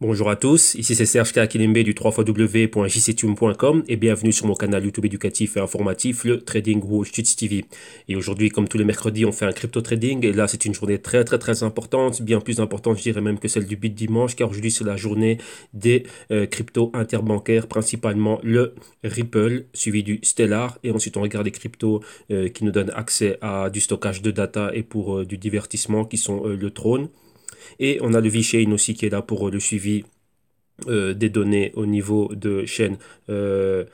Bonjour à tous, ici c'est Serge Kakilembe du www.jctune.com et bienvenue sur mon canal YouTube éducatif et informatif, le Trading Watch Tuts TV. Et aujourd'hui, comme tous les mercredis, on fait un crypto trading et là c'est une journée très importante, bien plus importante je dirais même que celle du Bit dimanche car aujourd'hui c'est la journée des cryptos interbancaires, principalement le Ripple suivi du Stellar et ensuite on regarde les cryptos qui nous donnent accès à du stockage de data et pour du divertissement qui sont le Tron. Et on a le VeChain aussi qui est là pour le suivi des données au niveau de chaîne euh,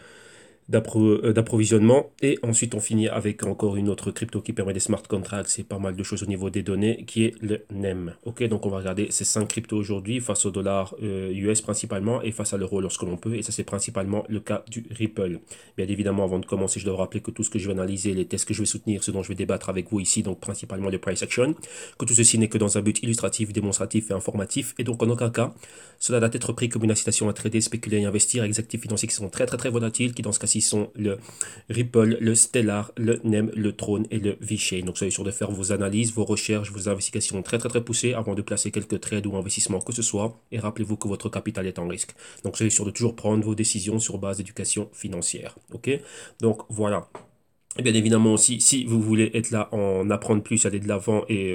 d'approvisionnement. Et ensuite, on finit avec encore une autre crypto qui permet des smart contracts et pas mal de choses au niveau des données, qui est le NEM. Ok, donc on va regarder ces 5 cryptos aujourd'hui face au dollar US principalement et face à l'euro lorsque l'on peut. Et ça, c'est principalement le cas du Ripple. Bien évidemment, avant de commencer, je dois rappeler que tout ce que je vais analyser, les tests que je vais soutenir, ce dont je vais débattre avec vous ici, donc principalement le price action, que tout ceci n'est que dans un but illustratif, démonstratif et informatif. Et donc, en aucun cas, cela doit être pris comme une incitation à trader, spéculer et investir avec des actifs financiers qui sont très volatiles, qui dans ce cas-ci sont le Ripple, le Stellar, le NEM, le Tron et le VeChain. Donc soyez sûr de faire vos analyses, vos recherches, vos investigations très poussées avant de placer quelques trades ou investissements que ce soit. Et rappelez-vous que votre capital est en risque. Donc soyez sûr de toujours prendre vos décisions sur base d'éducation financière. Ok? Donc voilà. Et bien évidemment aussi, si vous voulez être là, en apprendre plus, aller de l'avant et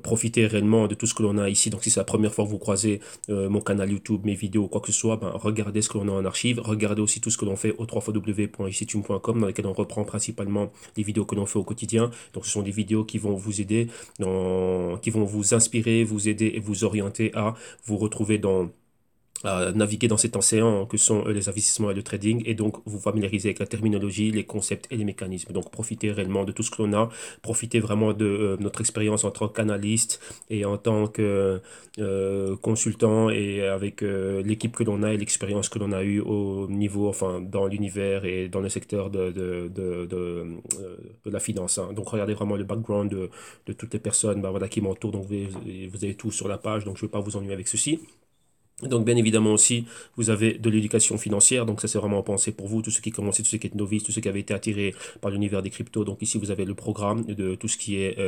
profiter réellement de tout ce que l'on a ici. Donc si c'est la première fois que vous croisez mon canal YouTube, mes vidéos, quoi que ce soit, ben, regardez ce que l'on a en archive. Regardez aussi tout ce que l'on fait au www.jctune.com dans lesquels on reprend principalement les vidéos que l'on fait au quotidien. Donc ce sont des vidéos qui vont vous aider, qui vont vous inspirer, vous aider et vous orienter à vous retrouver à naviguer dans cet océan que sont les investissements et le trading et donc vous familiariser avec la terminologie, les concepts et les mécanismes. Donc profitez réellement de tout ce que l'on a, profitez vraiment de notre expérience en tant qu'analyste et en tant que consultant et avec l'équipe que l'on a et l'expérience que l'on a eue au niveau, enfin dans l'univers et dans le secteur de la finance. Hein. Donc regardez vraiment le background de toutes les personnes bah, voilà, qui m'entourent, donc vous avez tout sur la page, donc je ne vais pas vous ennuyer avec ceci. Donc bien évidemment aussi, vous avez de l'éducation financière, donc ça c'est vraiment pensé pour vous, tous ceux qui commencent, tous ceux qui êtes novices, tous ceux qui avaient été attirés par l'univers des cryptos. Donc ici vous avez le programme de tout ce qui est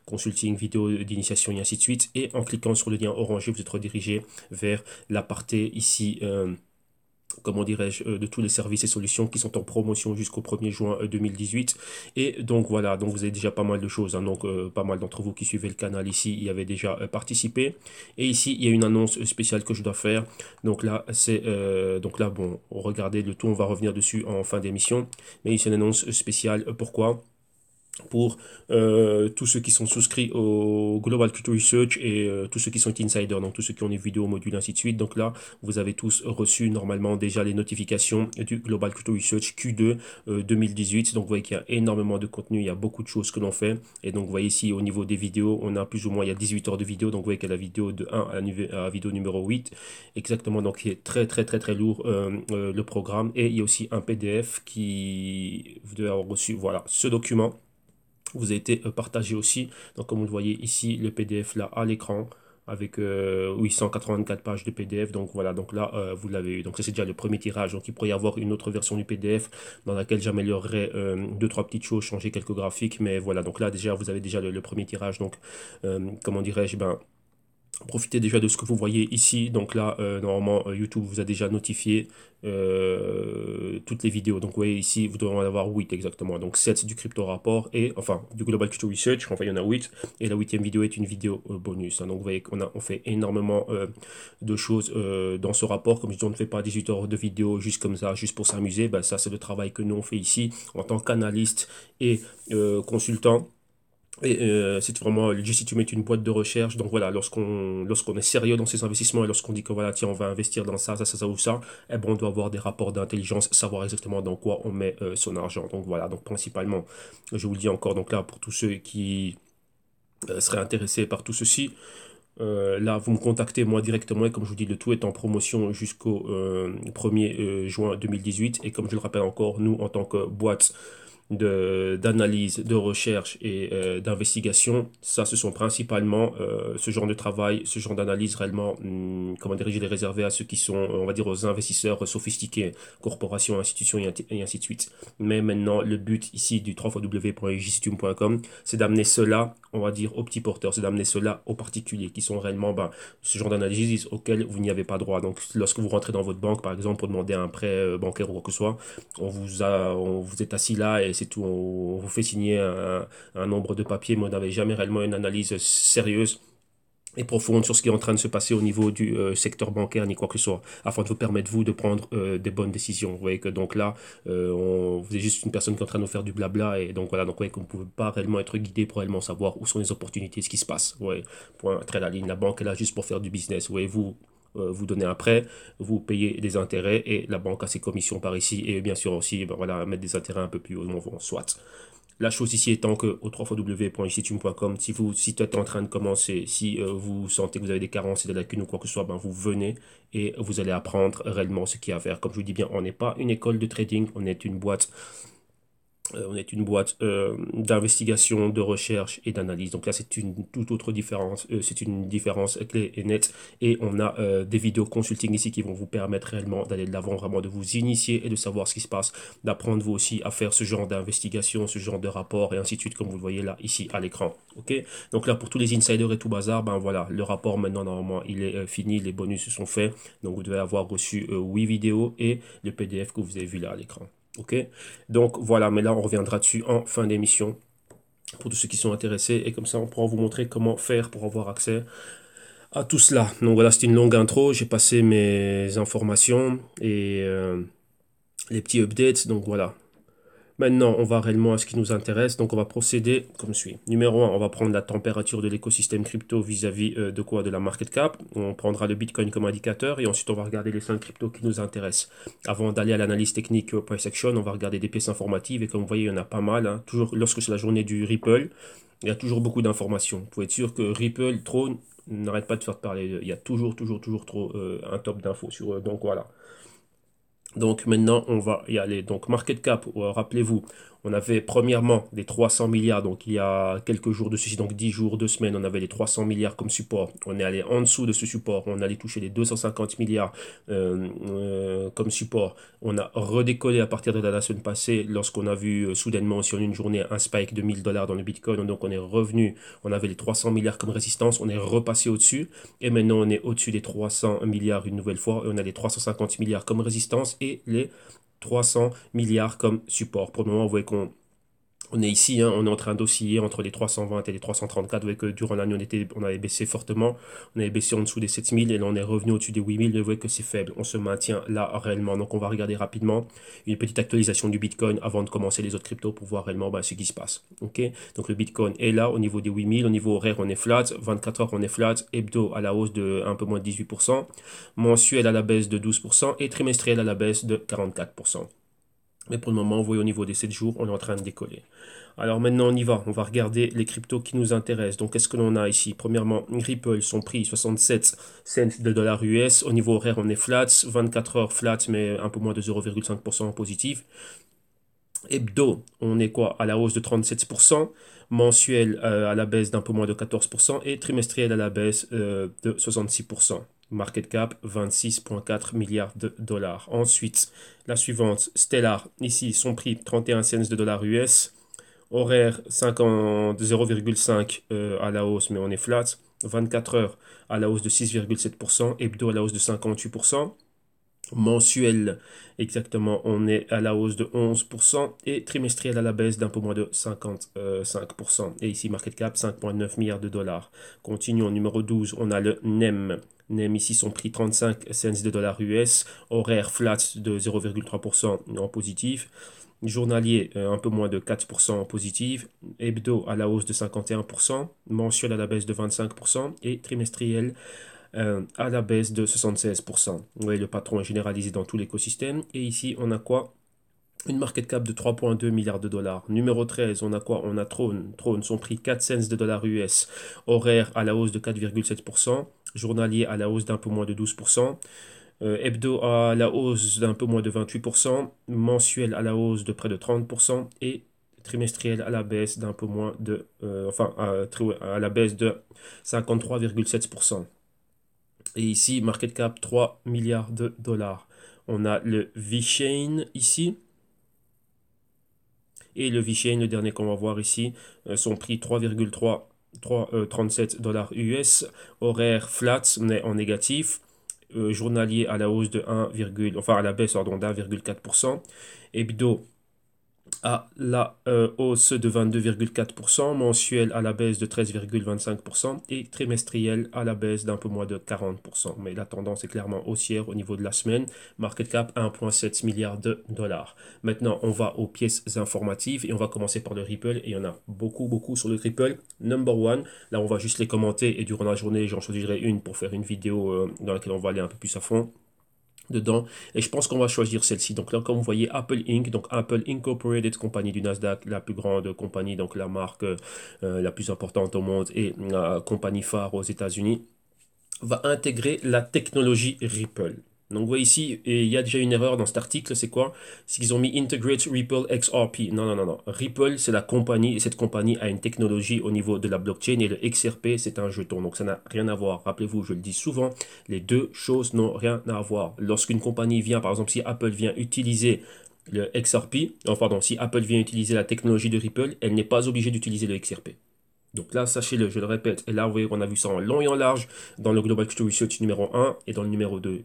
consulting, vidéo d'initiation et ainsi de suite. Et en cliquant sur le lien orangé, vous êtes redirigé vers la partie ici comment dirais-je, de tous les services et solutions qui sont en promotion jusqu'au 1er juin 2018. Et donc voilà, donc vous avez déjà pas mal de choses. Hein, donc pas mal d'entre vous qui suivez le canal ici y avaient déjà participé. Et ici, il y a une annonce spéciale que je dois faire. Donc là, donc là, bon, regardez le tout, on va revenir dessus en fin d'émission. Mais ici, une annonce spéciale. Pourquoi? Pour tous ceux qui sont souscrits au Global Crypto Research et tous ceux qui sont insiders, donc tous ceux qui ont les vidéos, modules, ainsi de suite. Donc là, vous avez tous reçu normalement déjà les notifications du Global Crypto Research Q2 2018. Donc vous voyez qu'il y a énormément de contenu, il y a beaucoup de choses que l'on fait. Et donc vous voyez ici au niveau des vidéos, on a plus ou moins, il y a 18 heures de vidéo. Donc vous voyez qu'il y a la vidéo de 1 à la vidéo numéro 8. Exactement, donc il est très lourd le programme. Et il y a aussi un PDF qui vous devez avoir reçu, voilà, ce document vous a été partagé aussi. Donc comme vous le voyez ici, le PDF là à l'écran avec 884 pages de PDF. Donc voilà, donc là vous l'avez eu. Donc ça c'est déjà le premier tirage. Donc il pourrait y avoir une autre version du PDF dans laquelle j'améliorerai deux trois petites choses, changer quelques graphiques. Mais voilà, donc là déjà vous avez déjà le premier tirage. Donc comment dirais-je, ben profitez déjà de ce que vous voyez ici. Donc là, normalement, YouTube vous a déjà notifié toutes les vidéos. Donc vous voyez ici, vous devez en avoir 8 exactement. Donc 7 du crypto rapport et enfin du Global Crypto Research. Enfin, il y en a 8. Et la huitième vidéo est une vidéo bonus. Hein. Donc vous voyez on fait énormément de choses dans ce rapport. Comme je dis, on ne fait pas 18 heures de vidéo juste comme ça, juste pour s'amuser. Ben, ça, c'est le travail que nous on fait ici en tant qu'analyste et consultant. Et c'est vraiment, le GC, met une boîte de recherche. Donc voilà, lorsqu'on est sérieux dans ces investissements et lorsqu'on dit que voilà, tiens, on va investir dans ça ou ça, eh ben, on doit avoir des rapports d'intelligence, savoir exactement dans quoi on met son argent. Donc voilà, donc principalement, je vous le dis encore, donc là, pour tous ceux qui seraient intéressés par tout ceci, là, vous me contactez moi directement et comme je vous dis, le tout est en promotion jusqu'au 1er juin 2018. Et comme je le rappelle encore, nous, en tant que boîte d'analyse, de recherche et d'investigation. Ça, ce sont principalement ce genre de travail, ce genre d'analyse réellement, comment dire, je l'ai réservé à ceux qui sont, on va dire, aux investisseurs sophistiqués, corporations, institutions et ainsi de suite. Mais maintenant, le but ici du www.jctune.com, c'est d'amener cela on va dire, aux petits porteurs, c'est d'amener cela aux particuliers qui sont réellement ce genre d'analyse auquel vous n'y avez pas droit. Donc, lorsque vous rentrez dans votre banque, par exemple, pour demander un prêt bancaire ou quoi que ce soit, on vous est assis là et c'est tout. On vous fait signer un nombre de papiers, mais on n'avait jamais réellement une analyse sérieuse et profonde sur ce qui est en train de se passer au niveau du secteur bancaire ni quoi que ce soit, afin de vous permettre vous de prendre des bonnes décisions. Vous voyez que donc là, vous êtes juste une personne qui est en train de nous faire du blabla et donc voilà, donc vous voyez qu'on ne pouvait pas réellement être guidé pour réellement savoir où sont les opportunités, ce qui se passe. Vous voyez, point très la ligne, la banque est là juste pour faire du business. Vous voyez, vous donnez un prêt, vous payez des intérêts et la banque a ses commissions par ici et bien sûr aussi, voilà, mettre des intérêts un peu plus haut, soit. La chose ici étant que au www.istitume.com, si tu êtes en train de commencer, si vous sentez que vous avez des carences et des lacunes ou quoi que ce soit, vous venez et vous allez apprendre réellement ce qu'il y a à faire. Comme je vous dis bien, on n'est pas une école de trading, on est une boîte d'investigation, de recherche et d'analyse. Donc là, c'est une toute autre différence. C'est une différence claire et nette. Et on a des vidéos consulting ici qui vont vous permettre réellement d'aller de l'avant, vraiment de vous initier et de savoir ce qui se passe, d'apprendre vous aussi à faire ce genre d'investigation, ce genre de rapport et ainsi de suite, comme vous le voyez là, ici à l'écran. Ok. Donc là, pour tous les insiders et tout bazar, voilà, le rapport maintenant, normalement, il est fini, les bonus sont faits. Donc vous devez avoir reçu 8 vidéos et le PDF que vous avez vu là à l'écran. Ok, donc voilà, mais là on reviendra dessus en fin d'émission pour tous ceux qui sont intéressés et comme ça on pourra vous montrer comment faire pour avoir accès à tout cela. Donc voilà, c'était une longue intro, j'ai passé mes informations et les petits updates, donc voilà. Maintenant, on va réellement à ce qui nous intéresse. Donc, on va procéder comme suit. Numéro 1, on va prendre la température de l'écosystème crypto vis-à-vis de quoi? De la market cap. On prendra le Bitcoin comme indicateur et ensuite, on va regarder les 5 cryptos qui nous intéressent. Avant d'aller à l'analyse technique price action, on va regarder des pièces informatives et comme vous voyez, il y en a pas mal. Hein. Toujours lorsque c'est la journée du Ripple, il y a toujours beaucoup d'informations. Vous pouvez être sûr que Ripple, Tron, n'arrête pas de faire parler. Il y a toujours trop un top d'infos sur eux. Donc voilà. Donc maintenant, on va y aller. Donc market cap, rappelez-vous, on avait premièrement les 300 milliards, donc il y a quelques jours de ceci, donc 10 jours, 2 semaines, on avait les 300 milliards comme support. On est allé en dessous de ce support, on allait toucher les 250 milliards comme support. On a redécollé à partir de la semaine passée lorsqu'on a vu soudainement sur une journée un spike de 1000 dollars dans le Bitcoin. Donc on est revenu, on avait les 300 milliards comme résistance, on est repassé au-dessus et maintenant on est au-dessus des 300 milliards une nouvelle fois et on a les 350 milliards comme résistance et les 300 milliards comme support. Pour le moment, vous voyez on est ici, hein, on est en train d'osciller entre les 320 et les 334. Vous voyez que durant l'année, on avait baissé fortement. On avait baissé en dessous des 7000 et là, on est revenu au-dessus des 8000. Vous voyez que c'est faible. On se maintient là réellement. Donc, on va regarder rapidement une petite actualisation du Bitcoin avant de commencer les autres cryptos pour voir réellement ce qui se passe. Ok. Donc, le Bitcoin est là au niveau des 8000. Au niveau horaire, on est flat. 24 heures, on est flat. Hebdo à la hausse de un peu moins de 18%. Mensuel à la baisse de 12% et trimestriel à la baisse de 44%. Mais pour le moment, vous voyez au niveau des 7 jours, on est en train de décoller. Alors maintenant, on y va. On va regarder les cryptos qui nous intéressent. Donc, qu'est-ce que l'on a ici? Premièrement, Ripple, son prix 67 cents de dollars US. Au niveau horaire, on est flat. 24 heures flat, mais un peu moins de 0,5% en positif. Hebdo, on est quoi? À la hausse de 37%. Mensuel à la baisse d'un peu moins de 14% et trimestriel à la baisse de 66%. Market cap 26,4 milliards de dollars. Ensuite, la suivante, Stellar, ici son prix 31 cents de dollars US. Horaire 0,5 à la hausse, mais on est flat. 24 heures à la hausse de 6,7%. Hebdo à la hausse de 58%. Mensuel, exactement, on est à la hausse de 11% et trimestriel à la baisse d'un peu moins de 55%. Et ici, market cap, 5,9 milliards de dollars. Continuons, numéro 12, on a le NEM. NEM ici, son prix 35 cents de dollars US, horaire flat de 0,3% en positif. Journalier, un peu moins de 4% en positif. Hebdo à la hausse de 51%. Mensuel à la baisse de 25% et trimestriel à la baisse de 76%. Vous voyez, le patron est généralisé dans tout l'écosystème. Et ici, on a quoi? Une market cap de 3,2 milliards de dollars. Numéro 13, on a quoi? On a Tron. Tron, son prix 4 cents de dollars US. Horaire à la hausse de 4,7%. Journalier à la hausse d'un peu moins de 12%. Hebdo à la hausse d'un peu moins de 28%. Mensuel à la hausse de près de 30%. Et trimestriel à la baisse d'un peu moins de... à la baisse de 53,7%. Et ici, market cap 3 milliards de dollars. On a le VeChain ici. Et le VeChain, le dernier qu'on va voir ici, son prix 3,3 37 dollars US. Horaire flat, mais en négatif. Journalier à la hausse de 1, enfin à la baisse, pardon, d'1,4%. Hebdo à la hausse de 22,4%, mensuel à la baisse de 13,25% et trimestriel à la baisse d'un peu moins de 40%. Mais la tendance est clairement haussière au niveau de la semaine. Market cap 1,7 milliard de dollars. Maintenant, on va aux pièces informatives et on va commencer par le Ripple. Et il y en a beaucoup sur le Ripple. Number one, là on va juste les commenter et durant la journée, j'en choisirai une pour faire une vidéo dans laquelle on va aller un peu plus à fond dedans et je pense qu'on va choisir celle-ci. Donc là, comme vous voyez, Apple Inc., donc Apple Incorporated, compagnie du Nasdaq, la plus grande compagnie, donc la marque la plus importante au monde et la compagnie phare aux États-Unis, va intégrer la technologie Ripple. Donc vous voyez ici, et il y a déjà une erreur dans cet article, c'est quoi? C'est qu'ils ont mis Integrate Ripple XRP. Non. Ripple, c'est la compagnie, et cette compagnie a une technologie au niveau de la blockchain, et le XRP, c'est un jeton. Donc ça n'a rien à voir. Rappelez-vous, je le dis souvent, les deux choses n'ont rien à voir. Lorsqu'une compagnie vient, par exemple, si Apple vient utiliser le XRP, pardon, si Apple vient utiliser la technologie de Ripple, elle n'est pas obligée d'utiliser le XRP. Donc là, sachez-le, je le répète, et là, vous voyez qu'on a vu ça en long et en large dans le Global Crypto Research numéro 1 et dans le numéro 2.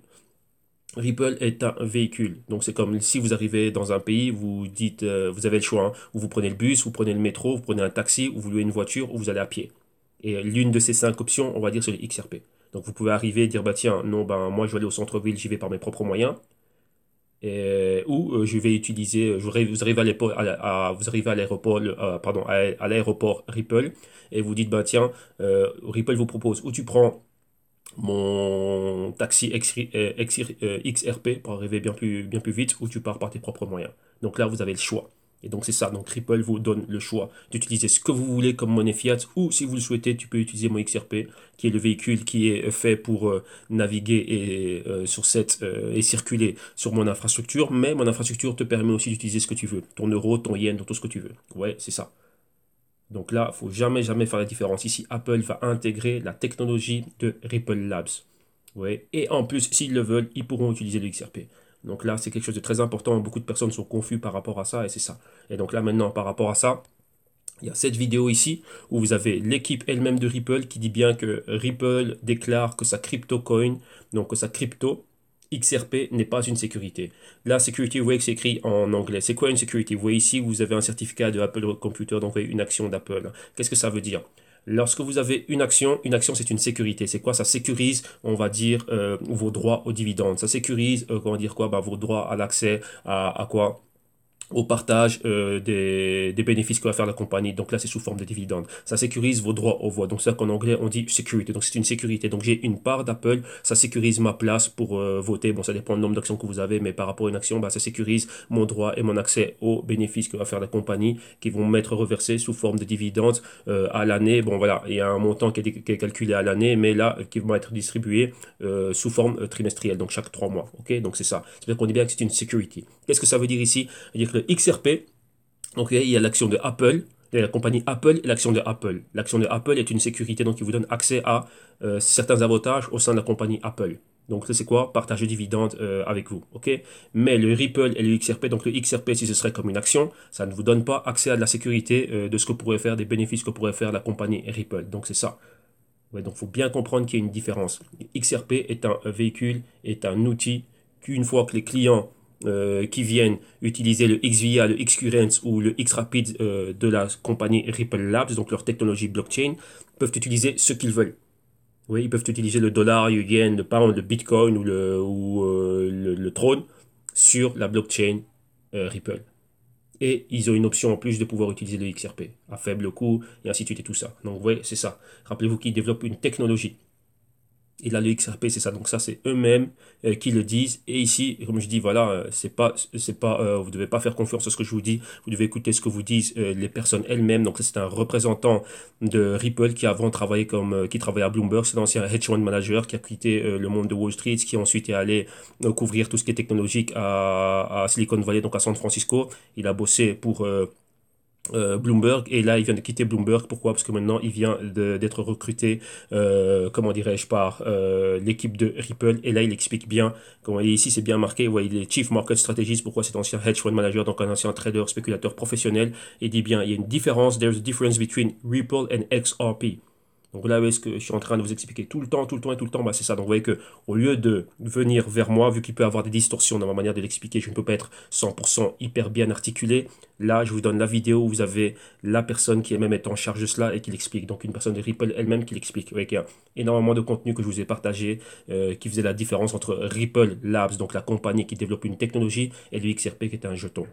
Ripple est un véhicule. Donc c'est comme si vous arrivez dans un pays, vous dites, vous avez le choix, hein, ou vous prenez le bus, vous prenez le métro, vous prenez un taxi, ou vous louez une voiture, ou vous allez à pied. Et l'une de ces 5 options, on va dire, c'est le XRP. Donc vous pouvez arriver et dire, bah tiens, non, ben moi je vais aller au centre-ville, j'y vais par mes propres moyens. Ou je vais utiliser, vous arrivez vous arrivez à l'aéroport, pardon, à l'aéroport Ripple, et vous dites, bah tiens, Ripple vous propose, ou tu prends mon taxi XRP pour arriver bien plus vite, ou tu pars par tes propres moyens. Donc là, vous avez le choix. Et donc c'est ça, donc Ripple vous donne le choix d'utiliser ce que vous voulez comme monnaie fiat, ou si vous le souhaitez, tu peux utiliser mon XRP, qui est le véhicule qui est fait pour naviguer et circuler sur mon infrastructure, mais mon infrastructure te permet aussi d'utiliser ce que tu veux, ton euro, ton yen, tout ce que tu veux. Ouais, c'est ça. Donc là, il ne faut jamais faire la différence. Ici, Apple va intégrer la technologie de Ripple Labs. Ouais. Et en plus, s'ils le veulent, ils pourront utiliser le XRP. Donc là, c'est quelque chose de très important. Beaucoup de personnes sont confuses par rapport à ça, et c'est ça. Et donc là, maintenant, par rapport à ça, il y a cette vidéo ici où vous avez l'équipe elle-même de Ripple qui dit bien que Ripple déclare que sa crypto coin, donc que sa crypto XRP n'est pas une sécurité. Là, Security, vous voyez que c'est écrit en anglais. C'est quoi une security? Vous voyez ici, vous avez un certificat de Apple Computer, donc vous avez une action d'Apple. Qu'est-ce que ça veut dire? Lorsque vous avez une action c'est une sécurité. C'est quoi? Ça sécurise, on va dire, vos droits aux dividendes. Ça sécurise, comment dire quoi? Bah, vos droits à l'accès à quoi? Au partage des bénéfices que va faire la compagnie. Donc là, c'est sous forme de dividendes. Ça sécurise vos droits aux voix. Donc c'est ça qu'en anglais, on dit security. Donc c'est une sécurité. Donc j'ai une part d'Apple. Ça sécurise ma place pour voter. Bon, ça dépend du nombre d'actions que vous avez, mais par rapport à une action, bah, ça sécurise mon droit et mon accès aux bénéfices que va faire la compagnie qui vont m'être reversés sous forme de dividendes à l'année. Bon, voilà, il y a un montant qui est calculé à l'année, mais là, qui va être distribué sous forme trimestrielle, donc chaque 3 mois. Ok, donc c'est ça. C'est-à-dire qu'on dit bien que c'est une security. Qu'est-ce que ça veut dire ici? C'est-à-dire que le XRP, donc il y a l'action de Apple, il y a la compagnie Apple et l'action de Apple. L'action de Apple est une sécurité donc qui vous donne accès à certains avantages au sein de la compagnie Apple. Donc ça c'est quoi? Partager dividendes avec vous, ok? Mais le Ripple et le XRP, donc le XRP si ce serait comme une action, ça ne vous donne pas accès à de la sécurité de ce que pourrait faire, des bénéfices que pourrait faire la compagnie Ripple. Donc c'est ça. Ouais, donc il faut bien comprendre qu'il y a une différence. XRP est un véhicule, est un outil qu'une fois que les clients qui viennent utiliser le XVIA, le XCurrent ou le XRapid de la compagnie Ripple Labs, donc leur technologie blockchain, peuvent utiliser ce qu'ils veulent. Oui, ils peuvent utiliser le dollar, le yen, le pound, le bitcoin ou le Tron sur la blockchain Ripple. Et ils ont une option en plus de pouvoir utiliser le XRP à faible coût et ainsi de suite et tout ça. Donc, vous voyez, c'est ça. Rappelez-vous qu'ils développent une technologie. Et là, le XRP, c'est ça. Donc ça, c'est eux-mêmes qui le disent. Et ici, comme je dis, voilà, vous devez pas faire confiance à ce que je vous dis. Vous devez écouter ce que vous disent les personnes elles-mêmes. Donc c'est un représentant de Ripple qui avant travaillait qui travaillait à Bloomberg. C'est l'ancien hedge fund manager qui a quitté le monde de Wall Street, qui ensuite est allé couvrir tout ce qui est technologique à Silicon Valley, donc à San Francisco. Il a bossé pour Bloomberg, et là il vient de quitter Bloomberg. Pourquoi? Parce que maintenant il vient d'être recruté, comment dirais-je, par l'équipe de Ripple, et là il explique bien, comment ici c'est bien marqué, ouais, il est Chief Market Strategist. Pourquoi? C'est ancien hedge fund manager, donc un ancien trader spéculateur professionnel, et il dit bien il y a une différence, there's a difference between Ripple and XRP. Donc là, où est-ce que je suis en train de vous expliquer tout le temps, tout le temps et tout le temps, bah, c'est ça. Donc vous voyez que au lieu de venir vers moi, vu qu'il peut y avoir des distorsions dans ma manière de l'expliquer, je ne peux pas être 100% hyper bien articulé. Là, je vous donne la vidéo où vous avez la personne qui est même est en charge de cela et qui l'explique. Donc une personne de Ripple elle-même qui l'explique. Vous voyez qu'il y a énormément de contenu que je vous ai partagé qui faisait la différence entre Ripple Labs, donc la compagnie qui développe une technologie, et le XRP qui est un jeton.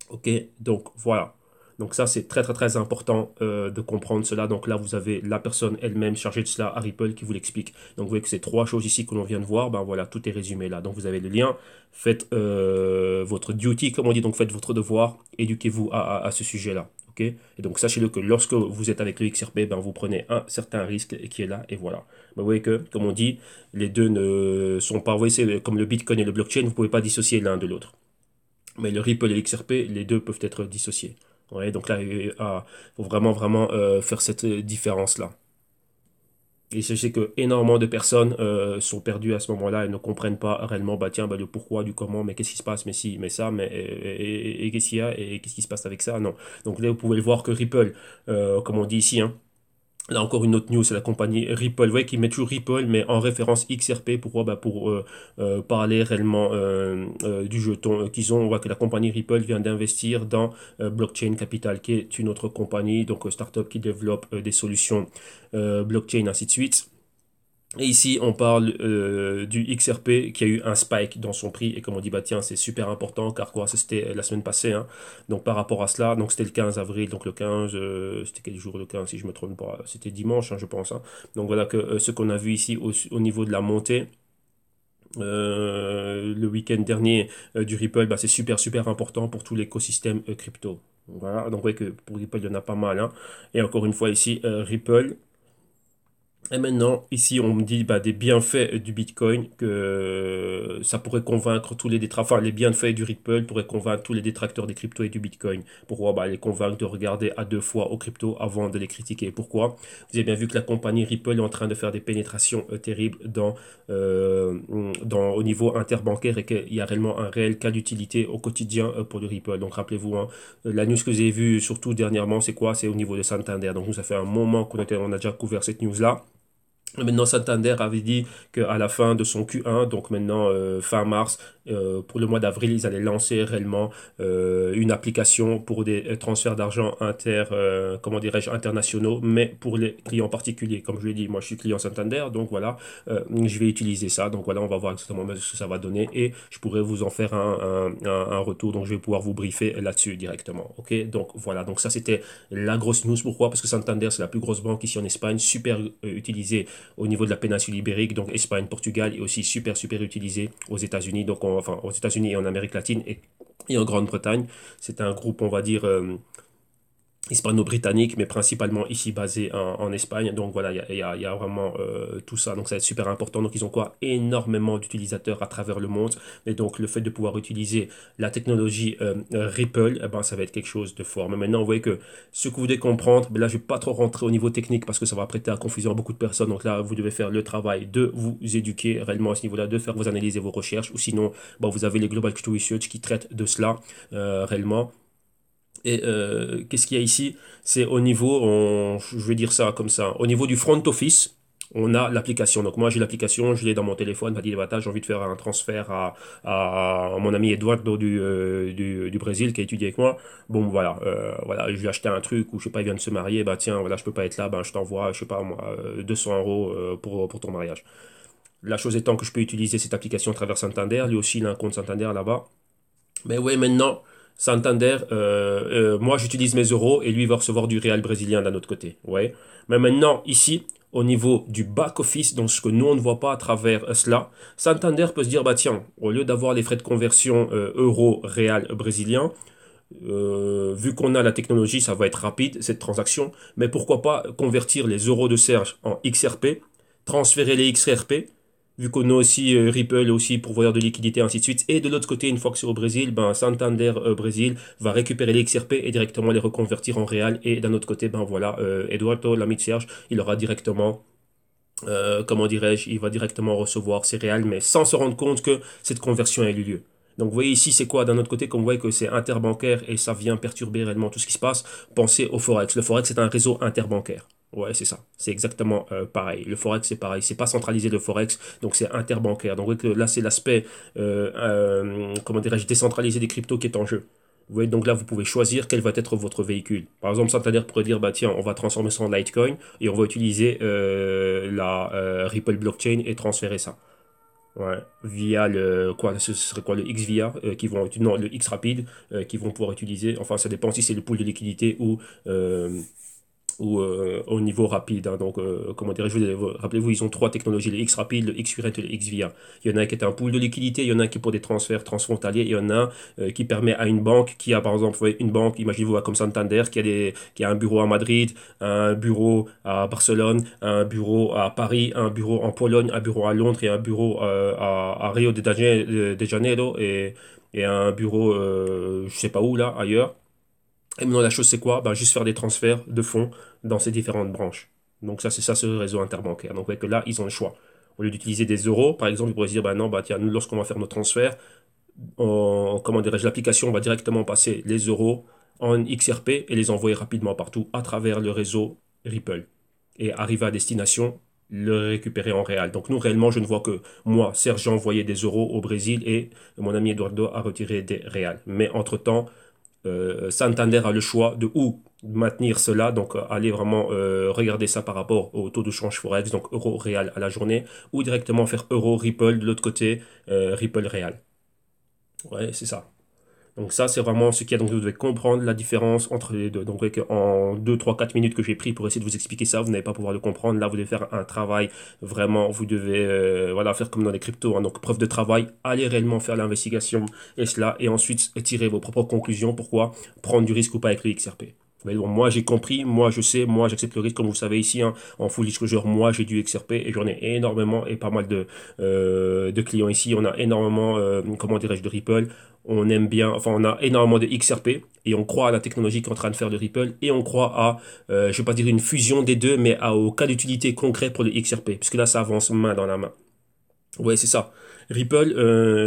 Ok, donc voilà. Donc ça, c'est très très très important de comprendre cela. Donc là, vous avez la personne elle-même chargée de cela à Ripple qui vous l'explique. Donc vous voyez que ces trois choses ici que l'on vient de voir, ben voilà, tout est résumé là. Donc vous avez le lien, faites votre duty, comme on dit, donc faites votre devoir, éduquez-vous à ce sujet-là. Ok. Et donc sachez-le que lorsque vous êtes avec le XRP, ben vous prenez un certain risque qui est là, et voilà. Ben, vous voyez que, comme on dit, les deux ne sont pas, vous voyez, c'est comme le Bitcoin et le blockchain, vous ne pouvez pas dissocier l'un de l'autre. Mais le Ripple et l'XRP, les deux peuvent être dissociés. Ouais, donc là, il faut vraiment, vraiment faire cette différence-là. Et je sais que énormément de personnes sont perdues à ce moment-là et ne comprennent pas réellement, bah tiens, bah, le pourquoi, du comment, mais qu'est-ce qui se passe, mais si, mais ça, mais et qu'est-ce qu'il y a, et qu'est-ce qui se passe avec ça, non. Donc là, vous pouvez le voir que Ripple, comme on dit ici, hein, là encore une autre news, c'est la compagnie Ripple. Vous voyez qu'ils mettent toujours Ripple, mais en référence XRP. Pourquoi? Bah pour parler réellement du jeton qu'ils ont. On voit que la compagnie Ripple vient d'investir dans Blockchain Capital, qui est une autre compagnie, donc startup qui développe des solutions blockchain, ainsi de suite. Et ici, on parle du XRP qui a eu un spike dans son prix. Et comme on dit, bah tiens, c'est super important car quoi, c'était la semaine passée. Hein. Donc par rapport à cela, donc c'était le 15 avril. Donc le 15, c'était quel jour le 15 si je me trompe pas? C'était dimanche, hein, je pense. Hein. Donc voilà que ce qu'on a vu ici au niveau de la montée. Le week-end dernier du Ripple, bah, c'est super super important pour tout l'écosystème crypto. Voilà, donc vous voyez que pour Ripple, il y en a pas mal. Hein. Et encore une fois ici, Ripple. Et maintenant, ici, on me dit bah, des bienfaits du Bitcoin, que ça pourrait convaincre tous les détracteurs, enfin les bienfaits du Ripple pourraient convaincre tous les détracteurs des cryptos et du Bitcoin. Pourquoi? Bah, les convaincre de regarder à deux fois aux cryptos avant de les critiquer. Pourquoi? Vous avez bien vu que la compagnie Ripple est en train de faire des pénétrations terribles au niveau interbancaire, et qu'il y a réellement un réel cas d'utilité au quotidien pour le Ripple. Donc rappelez-vous, hein, la news que j'ai vue surtout dernièrement, c'est quoi? C'est au niveau de Santander. Donc nous, ça fait un moment on a déjà couvert cette news-là. Maintenant, Santander avait dit qu'à la fin de son Q1, donc maintenant fin mars, pour le mois d'avril, ils allaient lancer réellement une application pour des transferts d'argent comment dirais-je, internationaux, mais pour les clients particuliers. Comme je l'ai dit, moi je suis client Santander, donc voilà, je vais utiliser ça. Donc voilà, on va voir exactement ce que ça va donner, et je pourrais vous en faire un retour. Donc je vais pouvoir vous briefer là-dessus directement. Ok, donc voilà, donc ça c'était la grosse news. Pourquoi? Parce que Santander, c'est la plus grosse banque ici en Espagne, super utilisée au niveau de la péninsule ibérique, donc Espagne, Portugal, et aussi super super utilisé aux États-Unis, donc enfin aux États-Unis et en Amérique latine, et en Grande-Bretagne. C'est un groupe, on va dire, hispano-britannique, mais principalement ici basé en Espagne. Donc voilà, il y a vraiment tout ça. Donc ça va être super important. Donc ils ont quoi? Énormément d'utilisateurs à travers le monde. Et donc le fait de pouvoir utiliser la technologie Ripple, eh ben, ça va être quelque chose de fort. Mais maintenant, vous voyez que ce que vous devez comprendre, mais là je ne vais pas trop rentrer au niveau technique parce que ça va prêter à confusion à beaucoup de personnes. Donc là, vous devez faire le travail de vous éduquer réellement à ce niveau-là, de faire vos analyses et vos recherches. Ou sinon, bon, vous avez les Global Crypto Research qui traitent de cela réellement. Et qu'est-ce qu'il y a ici? C'est au niveau, je vais dire ça comme ça, au niveau du front office, on a l'application. Donc moi j'ai l'application, je l'ai dans mon téléphone, j'ai envie de faire un transfert à mon ami Eduardo du Brésil qui a étudié avec moi. Bon voilà, voilà, je lui ai acheté un truc où je sais pas, il vient de se marier, bah tiens, voilà, je peux pas être là, ben je t'envoie, je sais pas moi, 200 € pour ton mariage. La chose étant que je peux utiliser cette application à travers Santander, lui aussi il a un compte Santander là-bas. Mais ouais, maintenant, Santander, moi j'utilise mes euros et lui va recevoir du réal brésilien d'un autre côté. Ouais. Mais maintenant, ici, au niveau du back-office, donc ce que nous on ne voit pas à travers cela, Santander peut se dire, bah tiens, au lieu d'avoir les frais de conversion euro réal brésilien, vu qu'on a la technologie, ça va être rapide cette transaction, mais pourquoi pas convertir les euros de Serge en XRP, transférer les XRP vu qu'on a aussi Ripple aussi pourvoyeur de liquidité, ainsi de suite. Et de l'autre côté, une fois que c'est au Brésil, ben Santander Brésil va récupérer les XRP et directement les reconvertir en réal. Et d'un autre côté, ben voilà, Eduardo, l'ami de Serge, il aura directement comment dirais-je, il va directement recevoir ses réals, mais sans se rendre compte que cette conversion a eu lieu. Donc vous voyez ici, c'est quoi d'un autre côté, comme vous voyez que c'est interbancaire et ça vient perturber réellement tout ce qui se passe, pensez au Forex. Le Forex, c'est un réseau interbancaire. Ouais, c'est ça. C'est exactement pareil. Le Forex, c'est pareil. C'est pas centralisé le Forex, donc c'est interbancaire. Donc vous voyez que là, c'est l'aspect, comment dirais-je, décentralisé des cryptos qui est en jeu. Vous voyez, donc là, vous pouvez choisir quel va être votre véhicule. Par exemple, Santander pourrait dire, bah tiens, on va transformer ça en Litecoin et on va utiliser la Ripple blockchain et transférer ça. Ouais, via le quoi, ce serait quoi le XVIA qui vont non le X rapide qui vont pouvoir utiliser. Enfin, ça dépend si c'est le pool de liquidité ou au niveau rapide. Hein. Donc, comment dirais-je, rappelez-vous, ils ont trois technologies, le X rapide, le X current et le X via. Il y en a un qui est un pool de liquidité, il y en a un qui est pour des transferts transfrontaliers, il y en a un qui permet à une banque qui a, par exemple, vous voyez, une banque, imaginez-vous comme Santander, qui a un bureau à Madrid, un bureau à Barcelone, un bureau à Paris, un bureau en Pologne, un bureau à Londres et un bureau à Rio de Janeiro et un bureau, je sais pas où là, ailleurs. Et maintenant, la chose, c'est quoi? Ben, juste faire des transferts de fonds dans ces différentes branches. Donc, ça, c'est ça, ce réseau interbancaire. Donc, ouais, que là, ils ont le choix. Au lieu d'utiliser des euros, par exemple, ils pourraient se dire, ben non, bah, tiens, nous, lorsqu'on va faire nos transferts, comment dirais-je, l'application va directement passer les euros en XRP et les envoyer rapidement partout à travers le réseau Ripple. Et arriver à destination, le récupérer en réel. Donc, nous, réellement, je ne vois que moi, Serge, j'ai envoyé des euros au Brésil et mon ami Eduardo a retiré des réals. Mais entre-temps, Santander a le choix de où maintenir cela, donc aller vraiment regarder ça par rapport au taux de change Forex, donc euro réal à la journée, ou directement faire euro Ripple de l'autre côté, Ripple réal. Ouais, c'est ça. Donc ça, c'est vraiment ce qu'il y a. Donc vous devez comprendre la différence entre les deux. Donc en 2, 3, 4 minutes que j'ai pris pour essayer de vous expliquer ça, vous n'allez pas pouvoir le comprendre. Là, vous devez faire un travail. Vraiment, vous devez voilà, faire comme dans les cryptos. Hein. Donc preuve de travail, allez réellement faire l'investigation et cela. Et ensuite, tirer vos propres conclusions. Pourquoi prendre du risque ou pas avec le XRP. Mais bon, moi j'ai compris, moi je sais, moi j'accepte le risque comme vous savez ici hein, en full disclosure, moi j'ai du XRP et j'en ai énormément et pas mal de clients ici, on a énormément, comment dirais-je, de Ripple, on aime bien, enfin on a énormément de XRP et on croit à la technologie qui est en train de faire de Ripple et on croit à, je vais pas dire une fusion des deux, mais au cas d'utilité concret pour le XRP, puisque là ça avance main dans la main. Ouais, c'est ça. Ripple,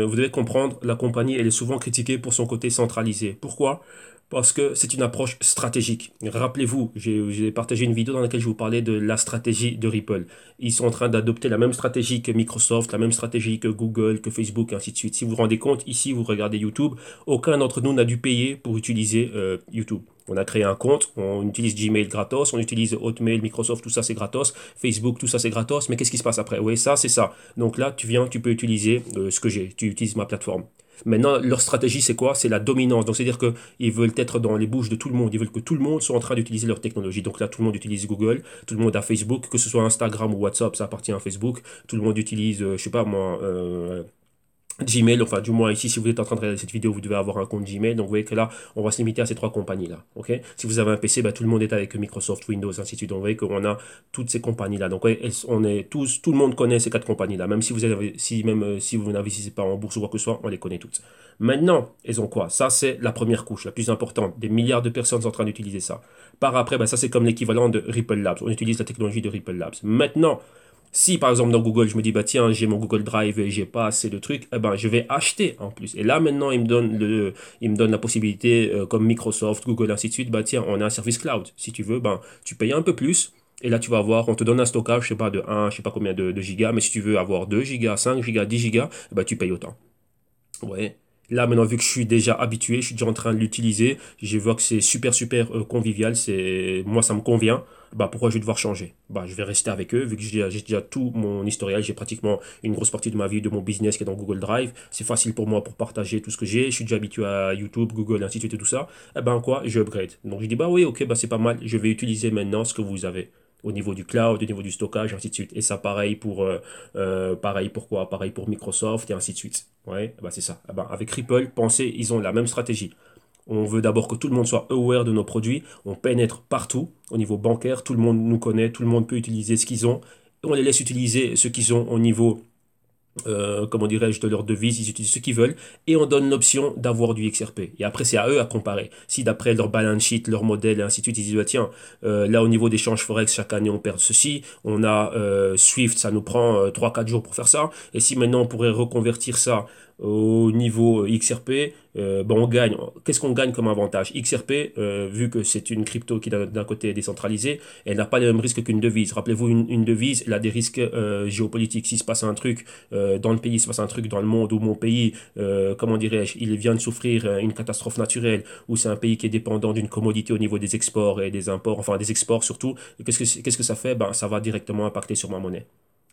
vous devez comprendre, la compagnie, elle est souvent critiquée pour son côté centralisé. Pourquoi? Parce que c'est une approche stratégique. Rappelez-vous, j'ai partagé une vidéo dans laquelle je vous parlais de la stratégie de Ripple. Ils sont en train d'adopter la même stratégie que Microsoft, la même stratégie que Google, que Facebook, et ainsi de suite. Si vous vous rendez compte, ici, vous regardez YouTube, aucun d'entre nous n'a dû payer pour utiliser YouTube. On a créé un compte, on utilise Gmail gratos, on utilise Hotmail, Microsoft, tout ça c'est gratos, Facebook, tout ça c'est gratos, mais qu'est-ce qui se passe après? Oui, ça c'est ça. Donc là, tu viens, tu peux utiliser ce que j'ai, tu utilises ma plateforme. Maintenant, leur stratégie, c'est quoi? C'est la dominance. Donc, c'est-à-dire qu'ils veulent être dans les bouches de tout le monde. Ils veulent que tout le monde soit en train d'utiliser leur technologie. Donc là, tout le monde utilise Google, tout le monde a Facebook, que ce soit Instagram ou WhatsApp, ça appartient à Facebook. Tout le monde utilise, je sais pas moi, Gmail, enfin du moins ici si vous êtes en train de regarder cette vidéo vous devez avoir un compte Gmail donc vous voyez que là on va se limiter à ces trois compagnies là, ok. Si vous avez un PC bah, tout le monde est avec Microsoft, Windows, ainsi de suite, donc vous voyez qu'on a toutes ces compagnies là, donc ouais, on est tous, tout le monde connaît ces quatre compagnies là, même si vous avez, si même si vous n'investissez pas en bourse ou quoi que ce soit, on les connaît toutes. Maintenant elles ont quoi? Ça c'est la première couche, la plus importante, des milliards de personnes sont en train d'utiliser ça. Par après bah, ça c'est comme l'équivalent de Ripple Labs, on utilise la technologie de Ripple Labs. Maintenant si par exemple dans Google, je me dis, bah tiens, j'ai mon Google Drive et j'ai pas assez de trucs, eh ben je vais acheter en plus. Et là maintenant, il me donne la possibilité, comme Microsoft, Google, ainsi de suite, bah tiens, on a un service cloud. Si tu veux, ben tu payes un peu plus. Et là, tu vas avoir, on te donne un stockage, je sais pas, de un je sais pas combien de gigas, mais si tu veux avoir 2 gigas, 5 gigas, 10 gigas, eh ben, tu payes autant. Ouais. Là, maintenant, vu que je suis déjà habitué, je suis déjà en train de l'utiliser, je vois que c'est super, super convivial, moi, ça me convient. Bah, pourquoi je vais devoir changer? Bah, je vais rester avec eux, vu que j'ai déjà tout mon historial, j'ai pratiquement une grosse partie de ma vie, de mon business qui est dans Google Drive. C'est facile pour moi pour partager tout ce que j'ai. Je suis déjà habitué à YouTube, Google, ainsi de suite et tout ça. Eh ben, quoi? Je upgrade. Donc, je dis, bah oui, ok, bah, c'est pas mal. Je vais utiliser maintenant ce que vous avez au niveau du cloud, au niveau du stockage, ainsi de suite. Et ça, pareil pour quoi? Pareil pour Microsoft et ainsi de suite. Ouais, bah c'est ça. Ah bah, avec Ripple, pensez, ils ont la même stratégie. On veut d'abord que tout le monde soit aware de nos produits. On pénètre partout au niveau bancaire. Tout le monde nous connaît. Tout le monde peut utiliser ce qu'ils ont. On les laisse utiliser ce qu'ils ont au niveau comment dirais-je, de leur devise, ils utilisent ce qu'ils veulent, et on donne l'option d'avoir du XRP. Et après, c'est à eux à comparer. Si d'après leur balance sheet, leur modèle, et ainsi de suite, ils disent, bah, tiens, là au niveau d'échange Forex, chaque année on perd ceci, on a Swift, ça nous prend 3-4 jours pour faire ça, et si maintenant on pourrait reconvertir ça au niveau XRP, ben on gagne. Qu'est-ce qu'on gagne comme avantage? XRP, vu que c'est une crypto qui d'un côté est décentralisée, elle n'a pas les mêmes risques qu'une devise. Rappelez-vous, une devise, elle a des risques géopolitiques. S'il se passe un truc dans le pays, il se passe un truc dans le monde où mon pays, comment dirais-je, il vient de souffrir une catastrophe naturelle, ou c'est un pays qui est dépendant d'une commodité au niveau des exports et des imports, enfin des exports surtout, qu'est-ce que ça fait? Ben, ça va directement impacter sur ma monnaie.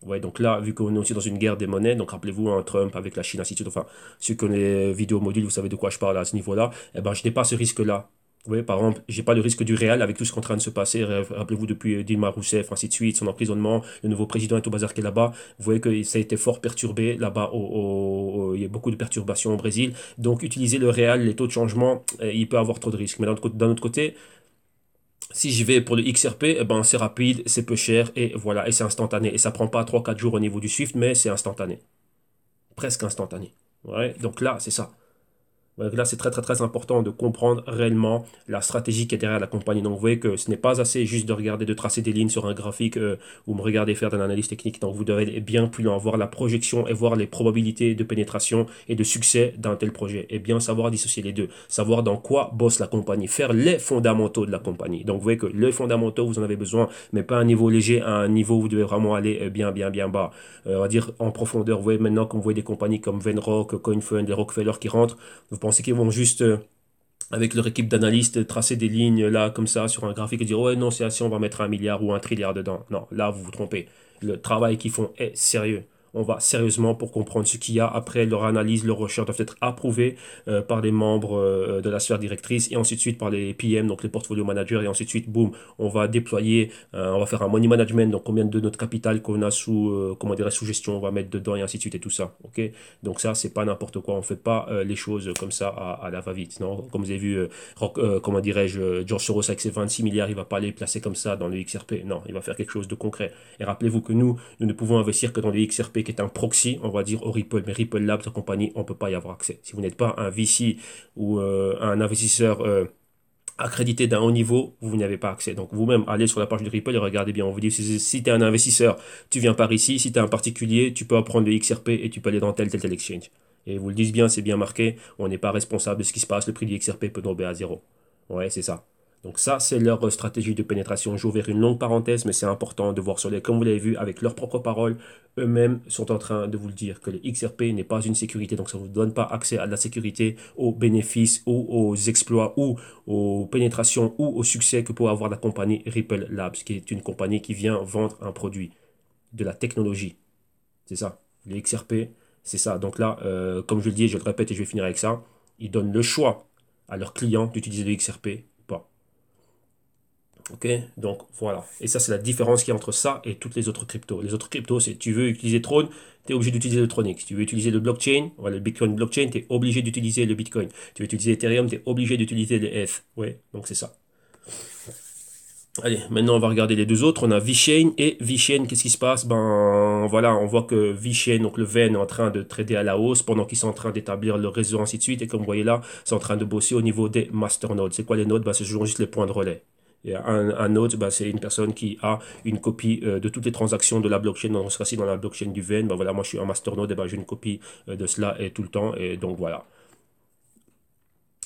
Ouais, donc là, vu qu'on est aussi dans une guerre des monnaies, donc rappelez-vous, un Trump avec la Chine, ainsi de suite, enfin, ceux qui ont les vidéos modules, vous savez de quoi je parle à ce niveau-là, eh ben, je n'ai pas ce risque-là. Vous voyez, par exemple, j'ai pas le risque du réel avec tout ce qui est en train de se passer. Rappelez-vous depuis Dilma Rousseff, ainsi de suite, son emprisonnement, le nouveau président est au bazar qui est là-bas. Vous voyez que ça a été fort perturbé là-bas. Il y a beaucoup de perturbations au Brésil. Donc, utiliser le réel, les taux de changement, il peut avoir trop de risques. Mais d'un autre côté, si je vais pour le XRP, eh ben, c'est rapide, c'est peu cher et voilà, et c'est instantané. Et ça prend pas 3-4 jours au niveau du Swift, mais c'est instantané. Presque instantané. Ouais, donc là, c'est ça. Donc là, c'est très très très important de comprendre réellement la stratégie qui est derrière la compagnie. Donc vous voyez que ce n'est pas assez juste de regarder, de tracer des lignes sur un graphique ou me regarder faire de l'analyse technique. Donc vous devez aller bien plus loin, voir la projection et voir les probabilités de pénétration et de succès d'un tel projet. Et bien savoir dissocier les deux, savoir dans quoi bosse la compagnie, faire les fondamentaux de la compagnie. Donc vous voyez que les fondamentaux, vous en avez besoin, mais pas à un niveau léger, à un niveau où vous devez vraiment aller bien bien bien bas. On va dire en profondeur. Vous voyez maintenant, comme vous voyez des compagnies comme Venrock, CoinFund, les Rockefeller qui rentrent, vous pensez qu'ils vont juste, avec leur équipe d'analystes, tracer des lignes là, comme ça, sur un graphique et dire ouais, non, c'est assez, on va mettre 1 milliard ou 1 trilliard dedans. Non, là, vous vous trompez. Le travail qu'ils font est sérieux. On va sérieusement pour comprendre ce qu'il y a. Après, leur analyse, leur recherche doivent être approuvées par les membres de la sphère directrice et ensuite suite par les PM, donc les portfolio managers, et ensuite suite, boum, on va déployer, on va faire un money management, donc combien de notre capital qu'on a sous, comment dirais, sous gestion, on va mettre dedans et ainsi de suite et tout ça. Ok, donc ça, c'est pas n'importe quoi. On fait pas les choses comme ça à la va-vite. Non, comme vous avez vu, comment dirais-je, George Soros avec ses 26 milliards, il va pas les placer comme ça dans le XRP. Non, il va faire quelque chose de concret. Et rappelez-vous que nous ne pouvons investir que dans le XRP qui est un proxy, on va dire au Ripple. Mais Ripple Labs, la compagnie, on peut pas y avoir accès. Si vous n'êtes pas un VC ou un investisseur accrédité d'un haut niveau, vous n'y avez pas accès. Donc vous-même, allez sur la page de Ripple et regardez bien. On vous dit, si tu es un investisseur, tu viens par ici. Si tu es un particulier, tu peux apprendre le XRP et tu peux aller dans tel exchange. Et vous le dites bien, c'est bien marqué. On n'est pas responsable de ce qui se passe. Le prix du XRP peut tomber à zéro. Ouais, c'est ça. Donc ça, c'est leur stratégie de pénétration. J'ouvre une longue parenthèse, mais c'est important de voir sur les, comme vous l'avez vu, avec leurs propres paroles, eux-mêmes sont en train de vous le dire que le XRP n'est pas une sécurité. Donc ça ne vous donne pas accès à la sécurité, aux bénéfices ou aux exploits ou aux pénétrations ou au succès que peut avoir la compagnie Ripple Labs, qui est une compagnie qui vient vendre un produit, de la technologie. C'est ça. Le XRP, c'est ça. Donc là, comme je le dis, je le répète et je vais finir avec ça, ils donnent le choix à leurs clients d'utiliser le XRP ou pas. Ok, donc voilà. Et ça, c'est la différence qu'il y a entre ça et toutes les autres cryptos. Les autres cryptos, c'est tu veux utiliser Tron, tu es obligé d'utiliser le Tronic. Si tu veux utiliser le blockchain, voilà, le Bitcoin blockchain, tu es obligé d'utiliser le Bitcoin. Tu veux utiliser Ethereum, tu es obligé d'utiliser le ETH. Ouais, donc c'est ça. Allez, maintenant on va regarder les deux autres. On a VeChain et VeChain. Qu'est-ce qui se passe? Ben voilà, on voit que VeChain, donc le VEN, est en train de trader à la hausse pendant qu'ils sont en train d'établir le réseau, ainsi de suite. Et comme vous voyez là, c'est en train de bosser au niveau des masternodes. C'est quoi les nodes? Ben, c'est juste les points de relais. Et un node, ben, c'est une personne qui a une copie de toutes les transactions de la blockchain. Dans ce cas-ci, dans la blockchain du VEN, ben voilà, moi je suis un masternode, et ben j'ai une copie de cela et tout le temps. Et donc voilà.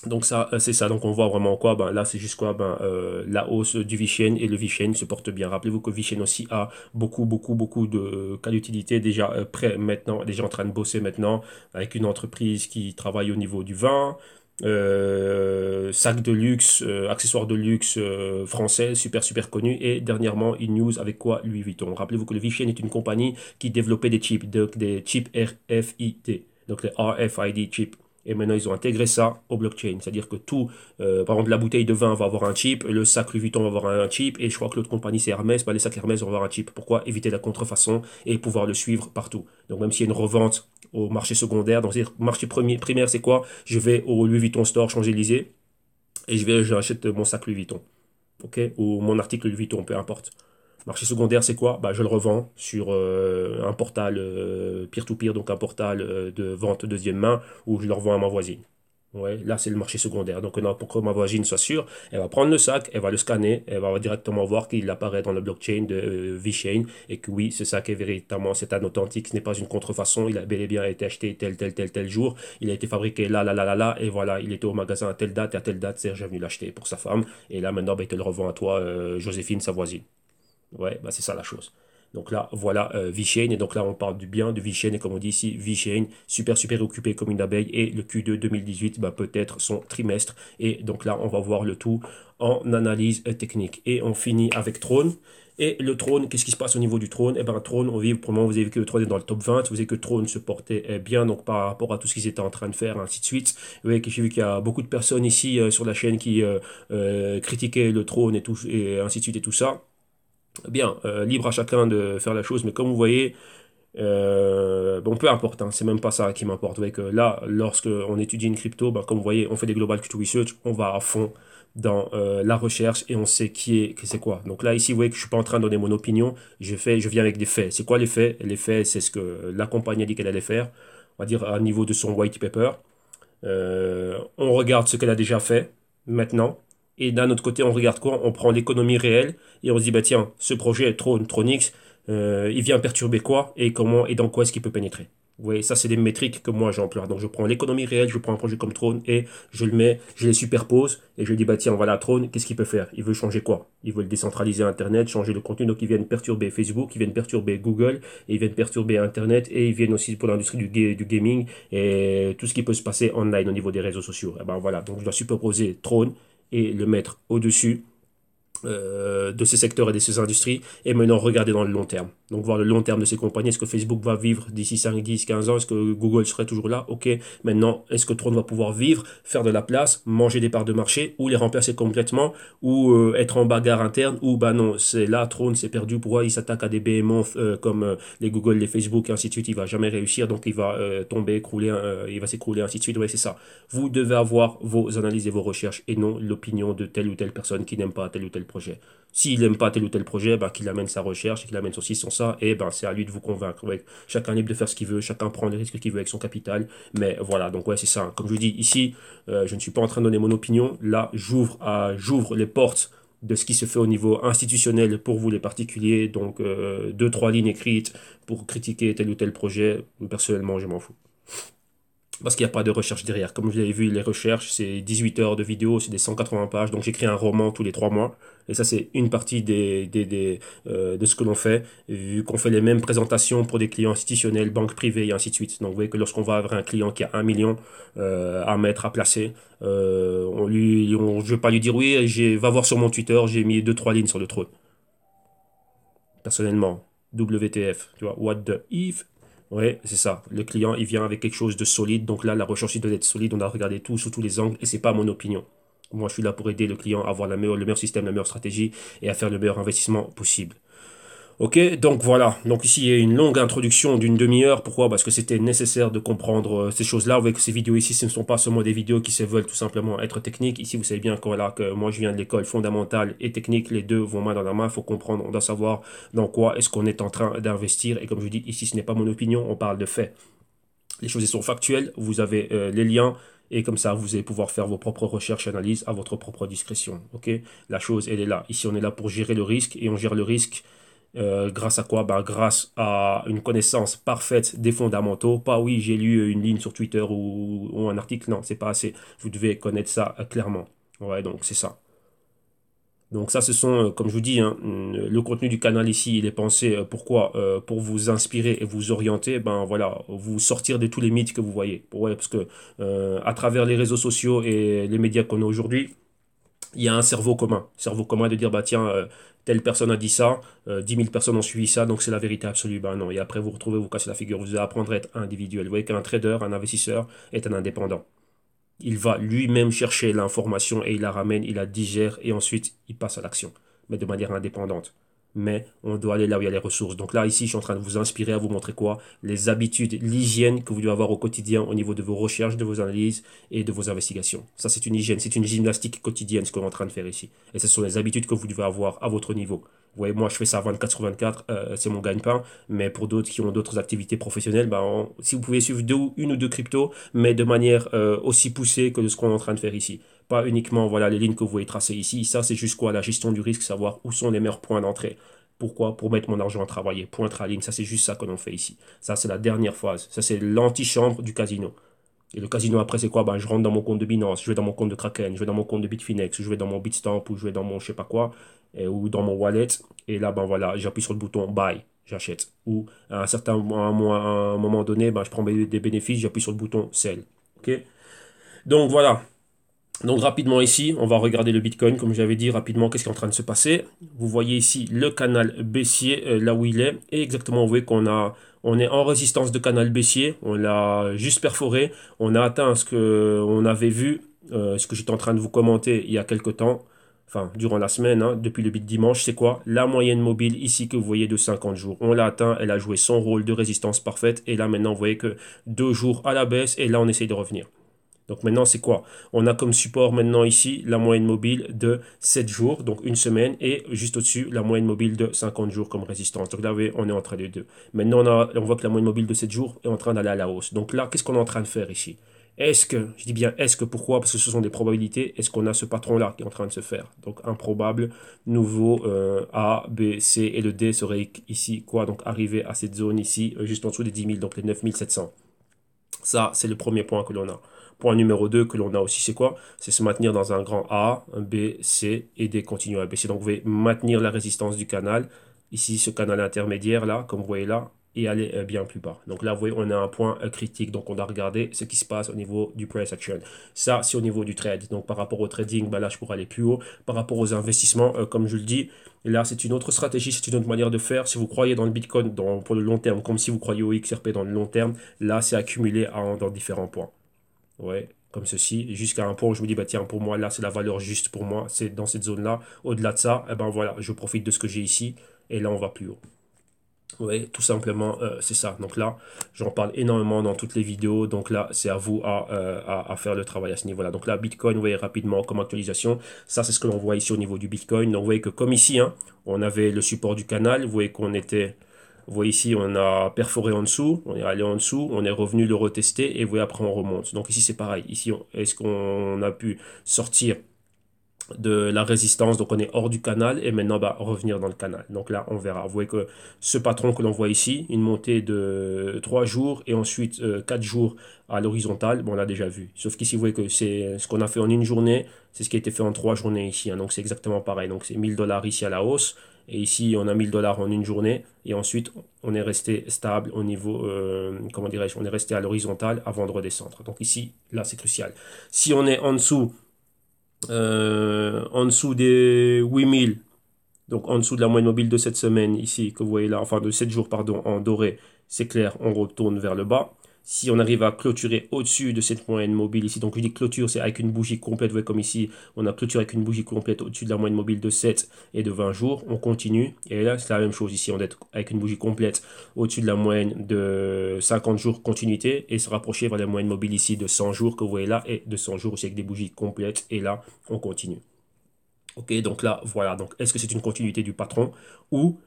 Donc ça, c'est ça. Donc on voit vraiment quoi? Ben là, c'est juste quoi? Ben la hausse du VeChain et le VeChain se porte bien. Rappelez-vous que VeChain aussi a beaucoup de cas d'utilité déjà prêt maintenant, déjà en train de bosser maintenant avec une entreprise qui travaille au niveau du vin. Sac de luxe, accessoires de luxe français, super connu. Et dernièrement, une news avec quoi? Louis Vuitton. Rappelez-vous que le VeChain est une compagnie qui développait des chips, donc des chips RFID, donc les RFID chips. Et maintenant, ils ont intégré ça au blockchain. C'est-à-dire que tout, par exemple, la bouteille de vin va avoir un chip, le sac Louis Vuitton va avoir un chip, et je crois que l'autre compagnie, c'est Hermès, bah, les sacs Hermès vont avoir un chip. Pourquoi? Éviter la contrefaçon et pouvoir le suivre partout. Donc, même s'il y a une revente au marché secondaire, donc c'est-à-dire marché primaire, c'est quoi? Je vais au Louis Vuitton Store Champs-Élysées et j'achète mon sac Louis Vuitton. Ok? Ou mon article Louis Vuitton, peu importe. Marché secondaire, c'est quoi? Bah, je le revends sur un portal peer-to-peer, donc un portal de vente deuxième main, où je le revends à ma voisine. Ouais, là, c'est le marché secondaire. Donc, pour que ma voisine soit sûre, elle va prendre le sac, elle va le scanner, elle va directement voir qu'il apparaît dans le blockchain de VeChain et que oui, ce sac est véritablement, c'est un authentique, ce n'est pas une contrefaçon, il a bel et bien été acheté tel jour, il a été fabriqué là, et voilà, il était au magasin à telle date, et à telle date, Serge est venu l'acheter pour sa femme, et là, maintenant, bah, il te le revend à toi, Joséphine, sa voisine. Ouais, bah c'est ça la chose. Donc là, voilà VeChain. Et donc là, on parle du bien de VeChain. Et comme on dit ici, VeChain, super, super occupé comme une abeille. Et le Q2 2018, bah, peut-être son trimestre. Et donc là, on va voir le tout en analyse technique. Et on finit avec Trône. Et le Trône, qu'est-ce qui se passe au niveau du Trône? Eh bien, Trône, pour le moment, vous avez vu que le Trône est dans le top 20. Vous avez que Trône se portait bien donc par rapport à tout ce qu'ils étaient en train de faire, ainsi de suite. Vous voyez que j'ai vu qu'il y a beaucoup de personnes ici sur la chaîne qui critiquaient le Trône et, tout, et ainsi de suite et tout ça. Bien, libre à chacun de faire la chose, mais comme vous voyez, bon, peu importe, hein, c'est même pas ça qui m'importe. Vous voyez que là, lorsque on étudie une crypto, ben, comme vous voyez, on fait des global Q2 research, on va à fond dans la recherche et on sait que c'est quoi. Donc là, ici, vous voyez que je suis pas en train de donner mon opinion, je viens avec des faits. C'est quoi les faits? Les faits, c'est ce que la compagnie a dit qu'elle allait faire, on va dire à niveau de son white paper. On regarde ce qu'elle a déjà fait maintenant. Et d'un autre côté, on regarde quoi? On prend l'économie réelle et on se dit, bah tiens, ce projet Tronix, il vient perturber quoi et comment et dans quoi est-ce qu'il peut pénétrer? Vous voyez, ça, c'est des métriques que moi j'emploie. Donc, je prends l'économie réelle, je prends un projet comme Throne et je le mets, je les superpose et je dis, bah tiens, voilà, Throne, qu'est-ce qu'il peut faire? Il veut changer quoi? Il veut décentraliser Internet, changer le contenu. Donc, ils viennent perturber Facebook, ils viennent perturber Google, et ils viennent perturber Internet et ils viennent aussi pour l'industrie du gaming et tout ce qui peut se passer online au niveau des réseaux sociaux. Et ben voilà, donc je dois superposer Throne et le mettre au-dessus de ces secteurs et de ces industries et maintenant regarder dans le long terme. Donc voir le long terme de ces compagnies. Est-ce que Facebook va vivre d'ici 5, 10, 15 ans? Est-ce que Google serait toujours là? Ok. Maintenant, est-ce que Tron va pouvoir vivre, faire de la place, manger des parts de marché ou les remplacer complètement ou être en bagarre interne ou bah non, c'est là, Tron c'est perdu. Pourquoi il s'attaque à des behemoths comme les Google, les Facebook et ainsi de suite? Il va jamais réussir donc il va tomber, écrouler, il va s'écrouler ainsi de suite. Ouais, c'est ça. Vous devez avoir vos analyses et vos recherches et non l'opinion de telle ou telle personne qui n'aime pas tel ou tel projet. S'il n'aime pas tel ou tel projet, ben, qu'il amène sa recherche, qu'il amène son ci, son ça, et ben, c'est à lui de vous convaincre. Ouais. Chacun est libre de faire ce qu'il veut, chacun prend les risques qu'il veut avec son capital. Mais voilà, donc ouais, c'est ça. Comme je vous dis, ici, je ne suis pas en train de donner mon opinion. Là, j'ouvre les portes de ce qui se fait au niveau institutionnel pour vous les particuliers. Donc, deux, trois lignes écrites pour critiquer tel ou tel projet. Personnellement, je m'en fous. Parce qu'il n'y a pas de recherche derrière. Comme vous l'avez vu, les recherches, c'est 18 heures de vidéo, c'est des 180 pages. Donc j'écris un roman tous les 3 mois. Et ça, c'est une partie de ce que l'on fait. Vu qu'on fait les mêmes présentations pour des clients institutionnels, banques privées et ainsi de suite. Donc vous voyez que lorsqu'on va avoir un client qui a 1 million à mettre, à placer, je ne vais pas lui dire oui, va voir sur mon Twitter, j'ai mis deux trois lignes sur le trône. Personnellement, WTF, tu vois, what the if. Ouais, c'est ça. Le client, il vient avec quelque chose de solide. Donc là, la recherche, il doit être solide. On a regardé tout sous tous les angles et c'est pas mon opinion. Moi, je suis là pour aider le client à avoir le meilleur système, la meilleure stratégie et à faire le meilleur investissement possible. Ok, donc voilà. Donc ici, il y a une longue introduction d'une demi-heure. Pourquoi? Parce que c'était nécessaire de comprendre ces choses-là. Vous voyez que ces vidéos ici, ce ne sont pas seulement des vidéos qui se veulent tout simplement être techniques. Ici, vous savez bien que, voilà, que moi, je viens de l'école fondamentale et technique. Les deux vont main dans la main. Il faut comprendre, on doit savoir dans quoi est-ce qu'on est en train d'investir. Et comme je vous dis, ici, ce n'est pas mon opinion, on parle de faits. Les choses sont factuelles. Vous avez les liens. Et comme ça, vous allez pouvoir faire vos propres recherches et analyses à votre propre discrétion. Ok? La chose, elle est là. Ici, on est là pour gérer le risque et on gère le risque grâce à quoi? Bah, grâce à une connaissance parfaite des fondamentaux. Pas oui, j'ai lu une ligne sur Twitter ou un article. Non, c'est pas assez. Vous devez connaître ça clairement. Ouais, donc c'est ça. Donc ça, ce sont, comme je vous dis, hein, le contenu du canal ici, il est pensé pourquoi? Pour vous inspirer et vous orienter, ben voilà, vous sortir de tous les mythes que vous voyez. Ouais, parce que à travers les réseaux sociaux et les médias qu'on a aujourd'hui, il y a un cerveau commun. Cerveau commun de dire, bah tiens, telle personne a dit ça, 10 000 personnes ont suivi ça, donc c'est la vérité absolue. Ben non, et après vous retrouvez, vous cassez la figure, vous allez apprendre à être individuel. Vous voyez qu'un trader, un investisseur est un indépendant. Il va lui-même chercher l'information et il la ramène, il la digère et ensuite il passe à l'action, mais de manière indépendante. Mais on doit aller là où il y a les ressources. Donc là, ici, je suis en train de vous inspirer à vous montrer quoi? Les habitudes, l'hygiène que vous devez avoir au quotidien au niveau de vos recherches, de vos analyses et de vos investigations. Ça, c'est une hygiène, c'est une gymnastique quotidienne, ce qu'on est en train de faire ici. Et ce sont les habitudes que vous devez avoir à votre niveau. Vous voyez, moi, je fais ça à 24 sur 24, c'est mon gagne-pain. Mais pour d'autres qui ont d'autres activités professionnelles, bah, si vous pouvez suivre une ou deux cryptos, mais de manière aussi poussée que de ce qu'on est en train de faire ici. Pas uniquement, voilà, les lignes que vous voyez tracées ici. Ça, c'est juste quoi? La gestion du risque, savoir où sont les meilleurs points d'entrée. Pourquoi? Pour mettre mon argent à travailler. Point ligne. Ça, c'est juste ça que l'on fait ici. Ça, c'est la dernière phase. Ça, c'est l'antichambre du casino. Et le casino après, c'est quoi? Ben, je rentre dans mon compte de Binance, je vais dans mon compte de Kraken, je vais dans mon compte de Bitfinex, je vais dans mon Bitstamp ou je vais dans mon je sais pas quoi, ou dans mon wallet. Et là, ben voilà, j'appuie sur le bouton buy, j'achète. Ou à un moment donné, ben, je prends des bénéfices, j'appuie sur le bouton sell. Ok? Donc voilà. Donc rapidement ici, on va regarder le Bitcoin, comme j'avais dit rapidement, qu'est-ce qui est en train de se passer. Vous voyez ici le canal baissier, là où il est, et exactement, vous voyez on est en résistance de canal baissier, on l'a juste perforé, on a atteint ce que on avait vu, ce que j'étais en train de vous commenter il y a quelques temps, enfin durant la semaine, hein, depuis le bit dimanche, c'est quoi? La moyenne mobile ici que vous voyez de 50 jours. On l'a atteint, elle a joué son rôle de résistance parfaite, et là maintenant vous voyez que 2 jours à la baisse, et là on essaye de revenir. Donc maintenant, c'est quoi? On a comme support maintenant ici la moyenne mobile de 7 jours, donc une semaine, et juste au-dessus, la moyenne mobile de 50 jours comme résistance. Donc là, vous voyez, on est entre les deux. Maintenant, on voit que la moyenne mobile de 7 jours est en train d'aller à la hausse. Donc là, qu'est-ce qu'on est en train de faire ici? Est-ce que, je dis bien est-ce que, pourquoi? Parce que ce sont des probabilités. Est-ce qu'on a ce patron-là qui est en train de se faire? Donc improbable, nouveau, A, B, C, et le D serait ici quoi? Donc arriver à cette zone ici, juste en dessous des 10 000, donc les 9 700. Ça, c'est le premier point que l'on a. Point numéro 2 que l'on a aussi, c'est quoi? C'est se maintenir dans un grand A, un B, C et D continuer à baisser. Donc, vous pouvez maintenir la résistance du canal. Ici, ce canal intermédiaire, là, comme vous voyez là, et aller bien plus bas. Donc là, vous voyez, on a un point critique. Donc, on doit regarder ce qui se passe au niveau du price action. Ça, c'est au niveau du trade. Donc, par rapport au trading, ben là, je pourrais aller plus haut. Par rapport aux investissements, comme je le dis, là, c'est une autre stratégie, c'est une autre manière de faire. Si vous croyez dans le Bitcoin pour le long terme, comme si vous croyez au XRP dans le long terme, là, c'est accumulé dans différents points. Ouais, comme ceci, jusqu'à un point où je me dis, bah tiens, pour moi, là, c'est la valeur juste pour moi, c'est dans cette zone-là. Au-delà de ça, eh ben voilà, je profite de ce que j'ai ici, et là, on va plus haut. Oui, tout simplement, c'est ça. Donc là, j'en parle énormément dans toutes les vidéos. Donc là, c'est à vous à faire le travail à ce niveau-là. Donc là, Bitcoin, vous voyez rapidement comme actualisation. Ça, c'est ce que l'on voit ici au niveau du Bitcoin. Donc vous voyez que comme ici, hein, on avait le support du canal. Vous voyez qu'on était... Vous voyez ici, on a perforé en dessous, on est allé en dessous, on est revenu le retester et vous voyez après on remonte. Donc ici c'est pareil. Ici, est-ce qu'on a pu sortir de la résistance, donc on est hors du canal et maintenant bah, revenir dans le canal. Donc là on verra. Vous voyez que ce patron que l'on voit ici, une montée de 3 jours et ensuite 4 jours à l'horizontale, bon, on l'a déjà vu. Sauf qu'ici vous voyez que c'est ce qu'on a fait en une journée, c'est ce qui a été fait en 3 journées ici, hein. Donc c'est exactement pareil. Donc c'est 1000 $ ici à la hausse et ici on a 1000 $ en une journée et ensuite on est resté stable au niveau, comment dirais-je, on est resté à l'horizontale avant de redescendre. Donc ici, là c'est crucial. Si on est en dessous des 8000, donc en dessous de la moyenne mobile de cette semaine ici, que vous voyez là, enfin de 7 jours, pardon, en doré, c'est clair, on retourne vers le bas. Si on arrive à clôturer au-dessus de cette moyenne mobile ici, donc je dis clôture, c'est avec une bougie complète, vous voyez comme ici, on a clôturé avec une bougie complète au-dessus de la moyenne mobile de 7 et de 20 jours, on continue, et là c'est la même chose ici, on est avec une bougie complète au-dessus de la moyenne de 50 jours continuité, et se rapprocher vers la moyenne mobile ici de 100 jours que vous voyez là, et de 100 jours aussi avec des bougies complètes, et là on continue. Ok, donc là, voilà. Donc, est-ce que c'est une continuité du patron ou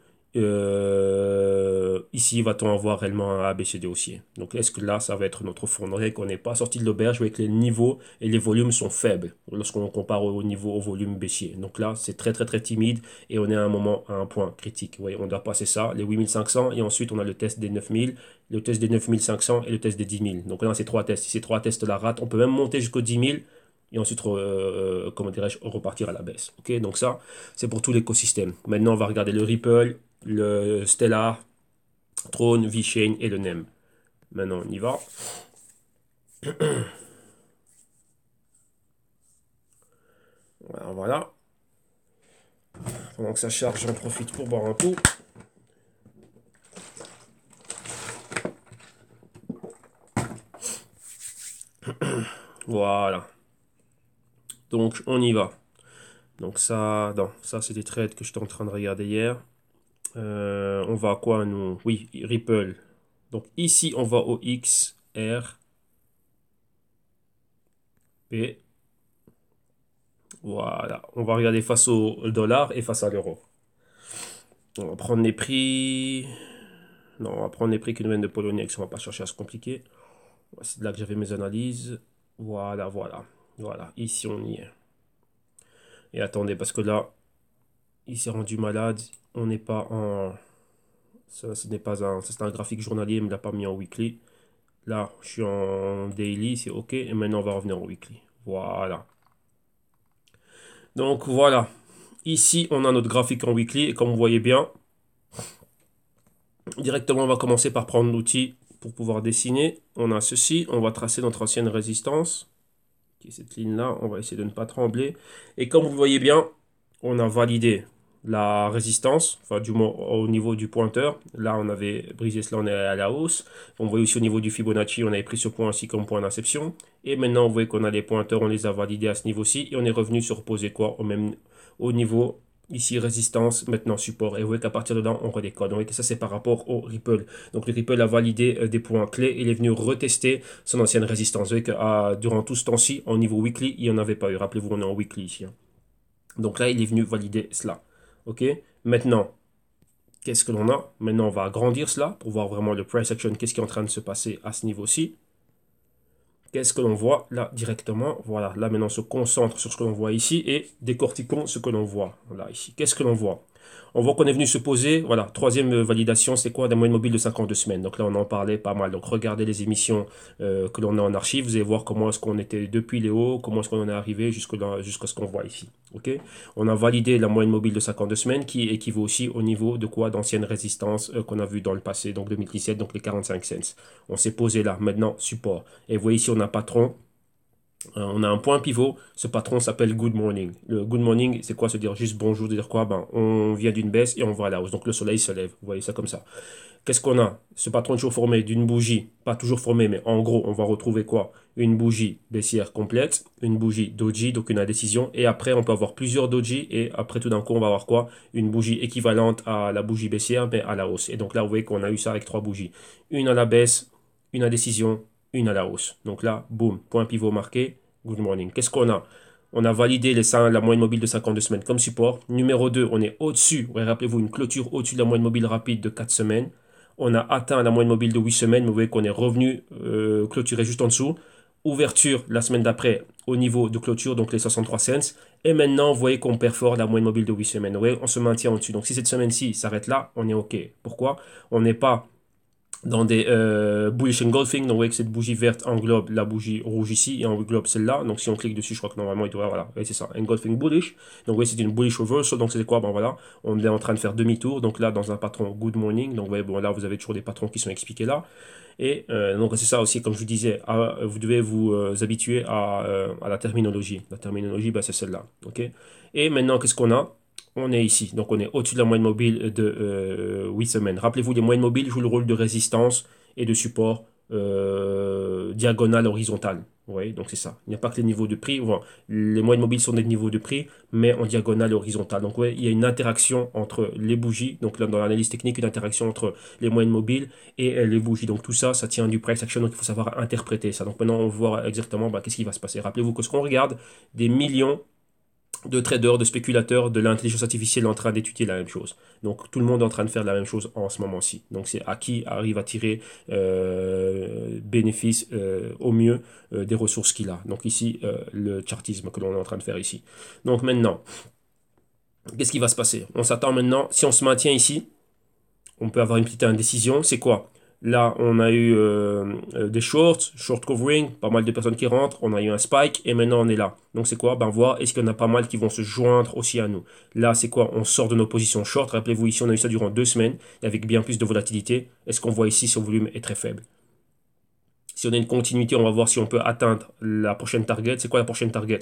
ici va-t-on avoir réellement un ABCD haussier? Donc, est-ce que là, ça va être notre fond? On dirait qu'on n'est pas sorti de l'auberge avec les niveaux et les volumes sont faibles lorsqu'on compare au niveau au volume baissier. Donc là, c'est très, très, très timide et on est à un moment, à un point critique. Vous voyez, on doit passer ça, les 8500 et ensuite on a le test des 9000, le test des 9500 et le test des 10 000. Donc là, ces trois tests. Si ces trois tests-là ratent, on peut même monter jusqu'aux 10 000 et ensuite, comment dirais-je, repartir à la baisse. Ok, donc ça, c'est pour tout l'écosystème. Maintenant, on va regarder le Ripple, le Stellar, Tron, VeChain et le NEM. Maintenant, on y va. Voilà. Pendant que ça charge, j'en profite pour boire un coup. Voilà. Donc, on y va. Donc ça, non, ça c'est des trades que j'étais en train de regarder hier. On va à quoi nous? Oui, Ripple. Donc ici, on va au X, R, P. Voilà. On va regarder face au dollar et face à l'euro. On va prendre les prix. Non, on va prendre les prix qui nous viennent de Poloniex. On va pas chercher à se compliquer. C'est de là que j'avais mes analyses. Voilà, voilà. Voilà, ici on y est. Et attendez, parce que là, il s'est rendu malade. On n'est pas en... Ça, ce n'est pas un... C'est un graphique journalier, mais il l'a pas mis en weekly. Là, je suis en daily, c'est OK. Et maintenant, on va revenir en weekly. Voilà. Donc, voilà. Ici, on a notre graphique en weekly. Et comme vous voyez bien, directement, on va commencer par prendre l'outil pour pouvoir dessiner. On a ceci. On va tracer notre ancienne résistance, qui est cette ligne-là. On va essayer de ne pas trembler. Et comme vous voyez bien, on a validé la résistance, enfin du moins au niveau du pointeur. Là, on avait brisé cela, on est à la hausse. On voit aussi au niveau du Fibonacci, on avait pris ce point aussi comme point d'inception. Et maintenant, vous voyez qu'on a les pointeurs, on les a validés à ce niveau-ci. Et on est revenu se reposer quoi au niveau, ici, résistance, maintenant support. Et vous voyez qu'à partir de là, on redécode. Vous voyez que ça, c'est par rapport au Ripple. Donc, le Ripple a validé des points clés. Il est venu retester son ancienne résistance. Vous voyez que durant tout ce temps-ci, au niveau weekly, il n'y en avait pas eu. Rappelez-vous, on est en weekly ici, hein. Donc là, il est venu valider cela. OK? Maintenant, qu'est-ce que l'on a? Maintenant, on va agrandir cela pour voir vraiment le price action, qu'est-ce qui est en train de se passer à ce niveau-ci. Qu'est-ce que l'on voit là directement? Voilà, là maintenant on se concentre sur ce que l'on voit ici et décortiquons ce que l'on voit là ici. Qu'est-ce que l'on voit? On voit qu'on est venu se poser, voilà, troisième validation, c'est quoi? Des moyennes mobiles de 52 semaines. Donc là, on en parlait pas mal. Donc regardez les émissions que l'on a en archive, vous allez voir comment est-ce qu'on était depuis les hauts, comment est-ce qu'on en est arrivé jusqu'à ce qu'on voit ici. Ok? On a validé la moyenne mobile de 52 semaines qui équivaut aussi au niveau de quoi? D'anciennes résistances qu'on a vu dans le passé, donc 2017, donc les 45 cents. On s'est posé là, maintenant support. Et vous voyez ici, on a un patron. On a un point pivot, ce patron s'appelle Good Morning. Le Good Morning, c'est quoi? Se dire juste bonjour, de dire quoi? Ben, on vient d'une baisse et on va à la hausse. Donc le soleil se lève, vous voyez ça comme ça. Qu'est-ce qu'on a? Ce patron est toujours formé d'une bougie, pas toujours formé, mais en gros, on va retrouver quoi? Une bougie baissière complète, une bougie doji, donc une indécision, et après on peut avoir plusieurs doji, et après tout d'un coup on va avoir quoi? Une bougie équivalente à la bougie baissière, mais à la hausse. Et donc là, vous voyez qu'on a eu ça avec trois bougies. Une à la baisse, une indécision, une à la hausse. Donc là, boum, point pivot marqué, good morning. Qu'est-ce qu'on a? On a validé la moyenne mobile de 52 semaines comme support. Numéro 2, on est au-dessus, ouais, rappelez-vous, une clôture au-dessus de la moyenne mobile rapide de 4 semaines. On a atteint la moyenne mobile de 8 semaines, mais vous voyez qu'on est revenu clôturer juste en dessous. Ouverture la semaine d'après au niveau de clôture, donc les 63 cents. Et maintenant, vous voyez qu'on perfore la moyenne mobile de 8 semaines. Vous voyez, on se maintient au-dessus. Donc si cette semaine-ci s'arrête là, on est OK. Pourquoi? On n'est pas dans des bullish engulfing. Donc, vous voyez que cette bougie verte englobe la bougie rouge ici et englobe celle-là. Donc, si on clique dessus, je crois que normalement, il doit, voilà, c'est ça, engulfing bullish. Donc, vous voyez, c'est une bullish reversal. Donc, c'est quoi? Ben voilà, on est en train de faire demi-tour. Donc, là, dans un patron good morning. Donc, vous voyez, bon, là, vous avez toujours des patrons qui sont expliqués là. Et donc, c'est ça aussi, comme je vous disais, vous devez vous habituer à la terminologie. La terminologie, ben, c'est celle-là. OK? Et maintenant, qu'est-ce qu'on a? On est ici, donc on est au-dessus de la moyenne mobile de 8 semaines. Rappelez-vous, les moyennes mobiles jouent le rôle de résistance et de support diagonal, horizontal. Vous voyez, donc c'est ça. Il n'y a pas que les niveaux de prix. Bon, les moyennes mobiles sont des niveaux de prix, mais en diagonale et horizontal. Donc ouais, il y a une interaction entre les bougies. Donc là, dans l'analyse technique, une interaction entre les moyennes mobiles et les bougies. Donc tout ça, ça tient du price action. Donc il faut savoir interpréter ça. Donc maintenant, on va voir exactement qu'est-ce qui va se passer. Rappelez-vous que ce qu'on regarde, des millions de traders, de spéculateurs, de l'intelligence artificielle en train d'étudier la même chose. Donc tout le monde est en train de faire la même chose en ce moment-ci. Donc c'est à qui arrive à tirer bénéfice au mieux des ressources qu'il a. Donc ici, le chartisme que l'on est en train de faire ici. Donc maintenant, qu'est-ce qui va se passer? On s'attend maintenant, si on se maintient ici, on peut avoir une petite indécision. C'est quoi? Là, on a eu des short covering, pas mal de personnes qui rentrent, on a eu un spike et maintenant on est là. Donc c'est quoi? Ben voir, est-ce qu'il y en a pas mal qui vont se joindre aussi à nous? Là, c'est quoi? On sort de nos positions short. Rappelez-vous, ici, on a eu ça durant 2 semaines avec bien plus de volatilité. Est-ce qu'on voit ici, ce volume est très faible? Si on a une continuité, on va voir si on peut atteindre la prochaine target. C'est quoi la prochaine target?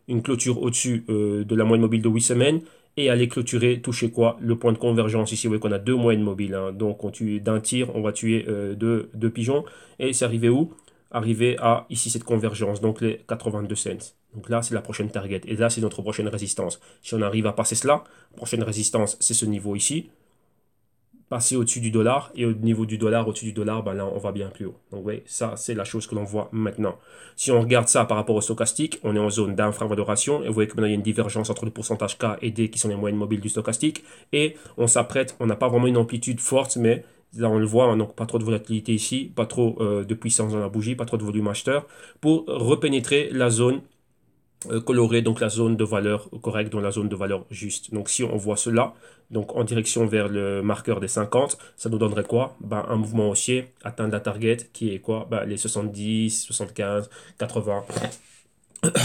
Une clôture au-dessus de la moyenne mobile de 8 semaines et aller clôturer, toucher quoi? Le point de convergence. Ici, vous voyez qu'on a deux moyennes mobiles, hein. Donc, on tue d'un tir, on va tuer deux pigeons. Et c'est arrivé où? Arrivé à ici cette convergence, donc les 82 cents. Donc là, c'est la prochaine target. Et là, c'est notre prochaine résistance. Si on arrive à passer cela, prochaine résistance, c'est ce niveau ici. passer au-dessus du dollar et au niveau du dollar, au-dessus du dollar, ben là on va bien plus haut. Donc oui, ça c'est la chose que l'on voit maintenant. Si on regarde ça par rapport au stochastique, on est en zone d'infravaloration et vous voyez que maintenant il y a une divergence entre le pourcentage K et D qui sont les moyennes mobiles du stochastique et on s'apprête, on n'a pas vraiment une amplitude forte mais là on le voit, hein, donc pas trop de volatilité ici, pas trop de puissance dans la bougie, pas trop de volume acheteur pour repénétrer la zone colorée, donc la zone de valeur correcte, dans la zone de valeur juste. Donc si on voit cela, donc en direction vers le marqueur des 50, ça nous donnerait quoi? Ben, un mouvement haussier, atteindre la target qui est quoi? Ben, les 70, 75, 80,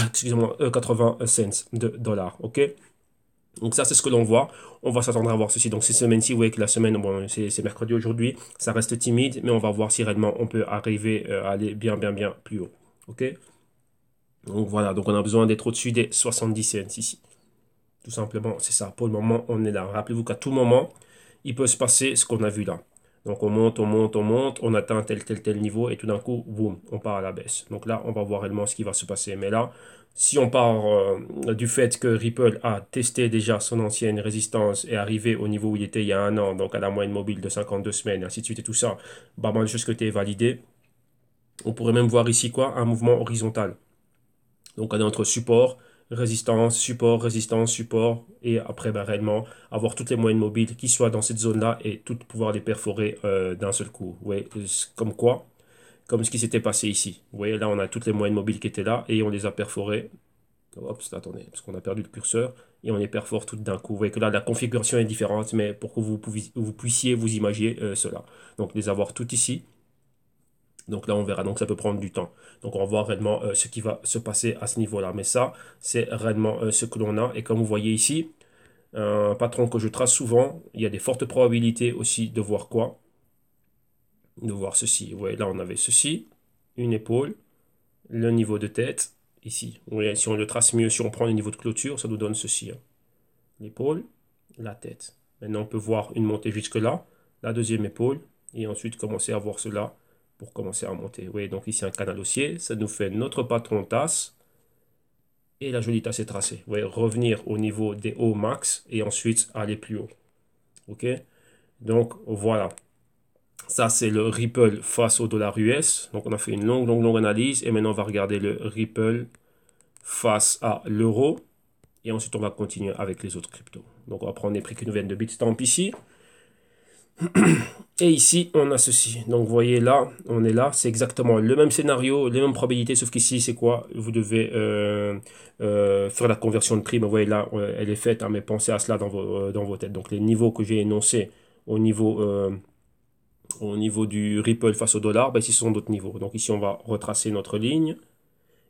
excusez-moi, 80 cents de dollars, ok? Donc ça, c'est ce que l'on voit. On va s'attendre à voir ceci. Donc ces semaines-ci, vous voyez que la semaine, bon, c'est mercredi aujourd'hui, ça reste timide, mais on va voir si réellement on peut arriver à aller bien, bien, bien plus haut, ok? Donc voilà, donc on a besoin d'être au-dessus des 70 cents ici. Tout simplement, c'est ça. Pour le moment, on est là. Rappelez-vous qu'à tout moment, il peut se passer ce qu'on a vu là. Donc on monte, on monte, on monte, on atteint tel niveau et tout d'un coup, boum, on part à la baisse. Donc là, on va voir réellement ce qui va se passer. Mais là, si on part du fait que Ripple a testé déjà son ancienne résistance et arrivé au niveau où il était il y a un an, donc à la moyenne mobile de 52 semaines, ainsi de suite et tout ça, bah, mal de choses que tu es validé. On pourrait même voir ici quoi? Un mouvement horizontal. Donc on est entre support, résistance, support, et après ben, réellement avoir toutes les moyennes mobiles qui soient dans cette zone-là et toutes pouvoir les perforer d'un seul coup. Vous voyez, comme quoi? Comme ce qui s'était passé ici. Vous voyez, là on a toutes les moyennes mobiles qui étaient là et on les a perforées. Hop, attendez, parce qu'on a perdu le curseur et on les perfore toutes d'un coup. Vous voyez que là la configuration est différente, mais pour que vous puissiez vous imaginer cela. Donc les avoir toutes ici. Donc là, on verra. Donc ça peut prendre du temps. Donc on va voir réellement ce qui va se passer à ce niveau-là. Mais ça, c'est réellement ce que l'on a. Et comme vous voyez ici, un patron que je trace souvent, il y a des fortes probabilités aussi de voir quoi? De voir ceci. Vous voyez, là, on avait ceci, une épaule, le niveau de tête, ici. Vous voyez, si on le trace mieux, si on prend le niveau de clôture, ça nous donne ceci, hein. L'épaule, la tête. Maintenant, on peut voir une montée jusque-là, la deuxième épaule, et ensuite commencer à voir cela pour commencer à monter. Vous voyez, donc ici un canal haussier, ça nous fait notre patron tasse, et la jolie tasse est tracée. Vous voyez, revenir au niveau des hauts max, et ensuite aller plus haut. Ok? Donc voilà. Ça, c'est le Ripple face au dollar US. Donc on a fait une longue, longue, longue analyse, et maintenant on va regarder le Ripple face à l'euro. Et ensuite, on va continuer avec les autres cryptos. Donc, on va prendre les prix qui nous viennent de Bitstamp ici. Et ici, on a ceci. Donc, vous voyez là, on est là. C'est exactement le même scénario, les mêmes probabilités, sauf qu'ici, c'est quoi? Vous devez faire la conversion de prix. Mais vous voyez là, elle est faite, hein, mais pensez à cela dans vos têtes. Donc, les niveaux que j'ai énoncés au niveau du Ripple face au dollar, ben, ici, ce sont d'autres niveaux. Donc, ici, on va retracer notre ligne.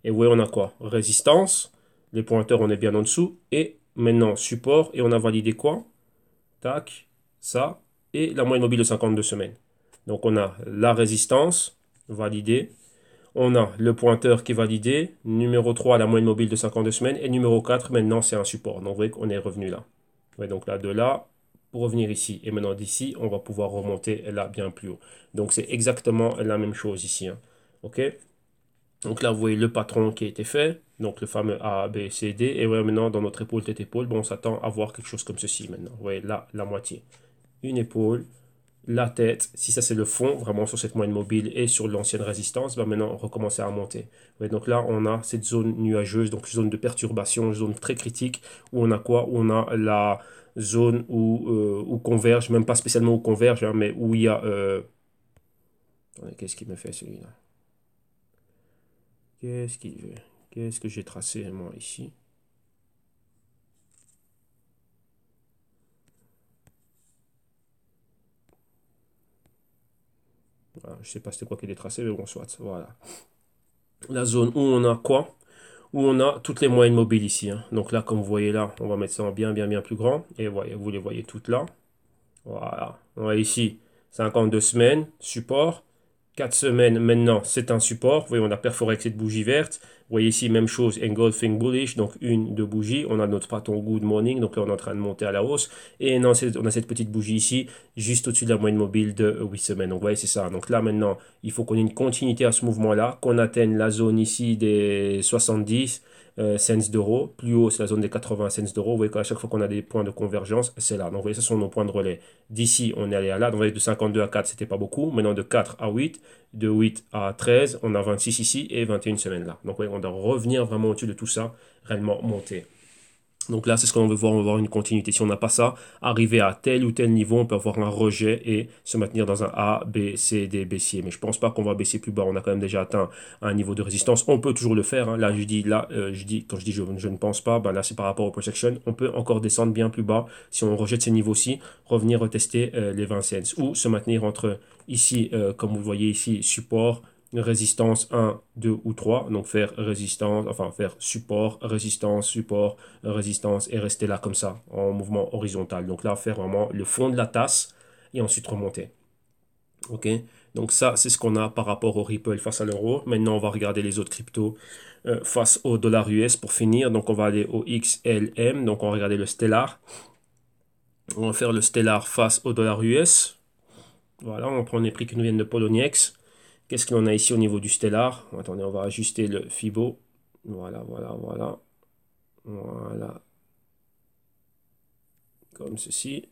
Et vous voyez, on a quoi? Résistance. Les pointeurs, on est bien en dessous. Et maintenant, support. Et on a validé quoi? Tac, ça. Et la moyenne mobile de 52 semaines. Donc, on a la résistance validée. On a le pointeur qui est validé. Numéro 3, la moyenne mobile de 52 semaines. Et numéro 4, maintenant, c'est un support. Donc, vous voyez qu'on est revenu là. Ouais, donc là, de là, pour revenir ici. Et maintenant, d'ici, on va pouvoir remonter là bien plus haut. Donc, c'est exactement la même chose ici, hein. OK? Donc là, vous voyez le patron qui a été fait, donc le fameux A, B, C, D. Et ouais, maintenant, dans notre épaule, tête, épaule, bon, on s'attend à voir quelque chose comme ceci maintenant. Vous voyez là, la moitié. Une épaule, la tête. Si ça, c'est le fond, vraiment sur cette moyenne mobile et sur l'ancienne résistance, ben maintenant, on recommence à monter. Vous voyez, donc là, on a cette zone nuageuse, donc zone de perturbation, zone très critique, où on a quoi? Où on a la zone où converge, même pas spécialement où converge, hein, mais où il y a... Attendez, qu'est-ce qu'il me fait celui-là? Qu'est-ce qu'il veut? Qu'est-ce que j'ai tracé moi ici? Voilà, je sais pas c'était quoi qu'il est tracé, mais bon, soit. Voilà. La zone où on a quoi? Où on a toutes les moyennes mobiles ici, hein. Donc là, comme vous voyez là, on va mettre ça en bien, bien, bien plus grand. Et voyez, vous les voyez toutes là. Voilà. On a ici 52 semaines, support. 4 semaines maintenant, c'est un support. Vous voyez, on a perforé avec cette bougie verte. Vous voyez ici, même chose, engulfing bullish, donc une, deux bougies. On a notre patron good morning, donc là on est en train de monter à la hausse. Et non, on a cette petite bougie ici, juste au-dessus de la moyenne mobile de 8 semaines. Donc vous voyez, c'est ça. Donc là maintenant, il faut qu'on ait une continuité à ce mouvement-là, qu'on atteigne la zone ici des 70. cents d'euros. Plus haut, c'est la zone des 80 cents d'euros. Vous voyez qu'à chaque fois qu'on a des points de convergence, c'est là. Donc, vous voyez, ce sont nos points de relais. D'ici, on est allé à là. Donc, vous voyez, de 52 à 4, c'était pas beaucoup. Maintenant, de 4 à 8, de 8 à 13, on a 26 ici et 21 semaines là. Donc, vous voyez, on doit revenir vraiment au-dessus de tout ça, réellement monter. Donc là, c'est ce qu'on veut voir, on veut voir une continuité. Si on n'a pas ça, arriver à tel ou tel niveau, on peut avoir un rejet et se maintenir dans un A, B, C, D baissier. Mais je pense pas qu'on va baisser plus bas. On a quand même déjà atteint un niveau de résistance. On peut toujours le faire, hein. Là, quand je dis je ne pense pas, ben là, c'est par rapport au projection. On peut encore descendre bien plus bas si on rejette ces niveaux-ci, revenir retester les 20 cents ou se maintenir entre ici, comme vous le voyez ici, support, résistance 1, 2 ou 3. Donc faire résistance, enfin faire support, résistance et rester là comme ça en mouvement horizontal. Donc là, faire vraiment le fond de la tasse et ensuite remonter. Ok, donc ça, c'est ce qu'on a par rapport au Ripple face à l'euro. Maintenant, on va regarder les autres cryptos face au dollar US pour finir. Donc, on va aller au XLM. Donc, on va regarder le Stellar. On va faire le Stellar face au dollar US. Voilà, on prend les prix qui nous viennent de Poloniex. Qu'est-ce qu'on a ici au niveau du Stellar? Attendez, on va ajuster le Fibo. Voilà, voilà, voilà. Voilà. Comme ceci.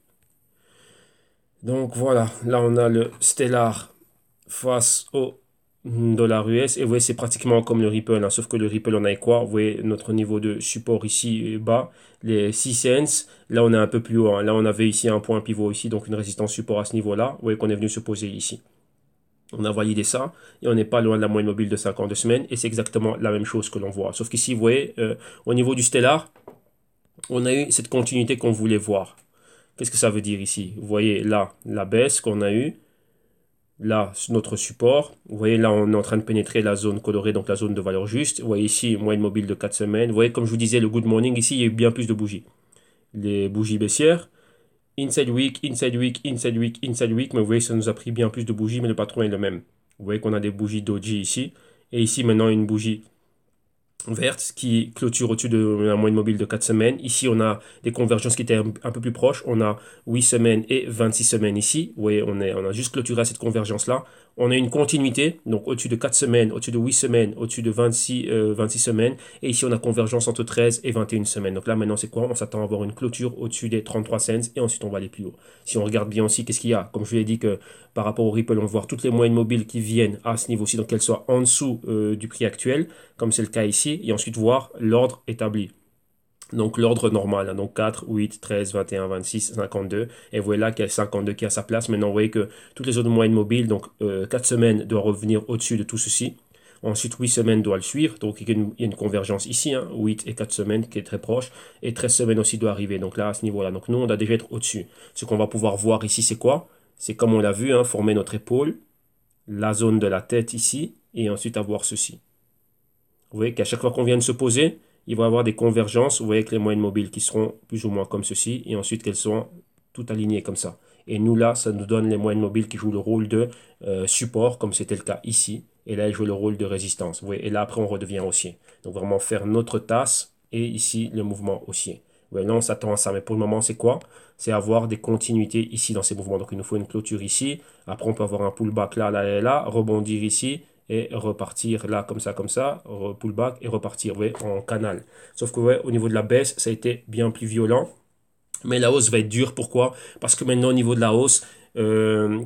Donc voilà, là on a le Stellar face au dollar US. Et vous voyez, c'est pratiquement comme le Ripple, hein, sauf que le Ripple, on a quoi? Vous voyez, notre niveau de support ici est bas, les 6 cents. Là, on est un peu plus haut, hein. Là, on avait ici un point pivot ici, donc une résistance support à ce niveau-là. Vous voyez qu'on est venu se poser ici. On a validé ça et on n'est pas loin de la moyenne mobile de 52 semaines et c'est exactement la même chose que l'on voit. Sauf qu'ici, vous voyez, au niveau du Stellar, on a eu cette continuité qu'on voulait voir. Qu'est-ce que ça veut dire ici? Vous voyez là, la baisse qu'on a eue. Là, notre support. Vous voyez, là, on est en train de pénétrer la zone colorée, donc la zone de valeur juste. Vous voyez ici, moyenne mobile de 4 semaines. Vous voyez, comme je vous disais, le good morning, ici, il y a eu bien plus de bougies. Les bougies baissières. Inside week, inside week, inside week, inside week. Mais vous voyez, ça nous a pris bien plus de bougies, mais le patron est le même. Vous voyez qu'on a des bougies doji ici. Et ici, maintenant, une bougie verte qui clôture au-dessus de la moyenne mobile de 4 semaines. Ici, on a des convergences qui étaient un peu plus proches. On a 8 semaines et 26 semaines ici. Vous voyez, on a juste clôturé à cette convergence-là. On a une continuité, donc au-dessus de 4 semaines, au-dessus de 8 semaines, au-dessus de 26 semaines. Et ici, on a convergence entre 13 et 21 semaines. Donc là, maintenant, c'est quoi? On s'attend à avoir une clôture au-dessus des 33 cents et ensuite, on va aller plus haut. Si on regarde bien aussi, qu'est-ce qu'il y a? Comme je vous l'ai dit que par rapport au Ripple, on va voir toutes les moyennes mobiles qui viennent à ce niveau-ci, donc qu'elles soient en dessous du prix actuel, comme c'est le cas ici, et ensuite voir l'ordre établi. Donc l'ordre normal, hein, donc 4, 8, 13, 21, 26, 52. Et vous voyez là qu'il y a 52 qui a sa place. Maintenant, vous voyez que toutes les autres moyennes mobiles, donc 4 semaines doit revenir au-dessus de tout ceci. Ensuite, 8 semaines doit le suivre. Donc, il y a une convergence ici, hein, 8 et 4 semaines qui est très proche. Et 13 semaines aussi doit arriver. Donc là, à ce niveau-là. Donc nous, on doit déjà être au-dessus. Ce qu'on va pouvoir voir ici, c'est quoi? C'est comme on l'a vu, hein, former notre épaule, la zone de la tête ici, et ensuite avoir ceci. Vous voyez qu'à chaque fois qu'on vient de se poser, il va y avoir des convergences. Vous voyez que les moyennes mobiles qui seront plus ou moins comme ceci, et ensuite qu'elles sont toutes alignées comme ça. Et nous là, ça nous donne les moyennes mobiles qui jouent le rôle de support, comme c'était le cas ici. Et là, elles jouent le rôle de résistance. Vous voyez, et là, après, on redevient haussier. Donc vraiment faire notre tasse, et ici, le mouvement haussier. Vous voyez, là, on s'attend à ça. Mais pour le moment, c'est quoi? C'est avoir des continuités ici dans ces mouvements. Donc il nous faut une clôture ici. Après, on peut avoir un pullback là, là et là, rebondir ici et repartir là comme ça, pullback et repartir, vous voyez, en canal. Sauf que ouais, au niveau de la baisse, ça a été bien plus violent. Mais la hausse va être dure. Pourquoi? Parce que maintenant, au niveau de la hausse,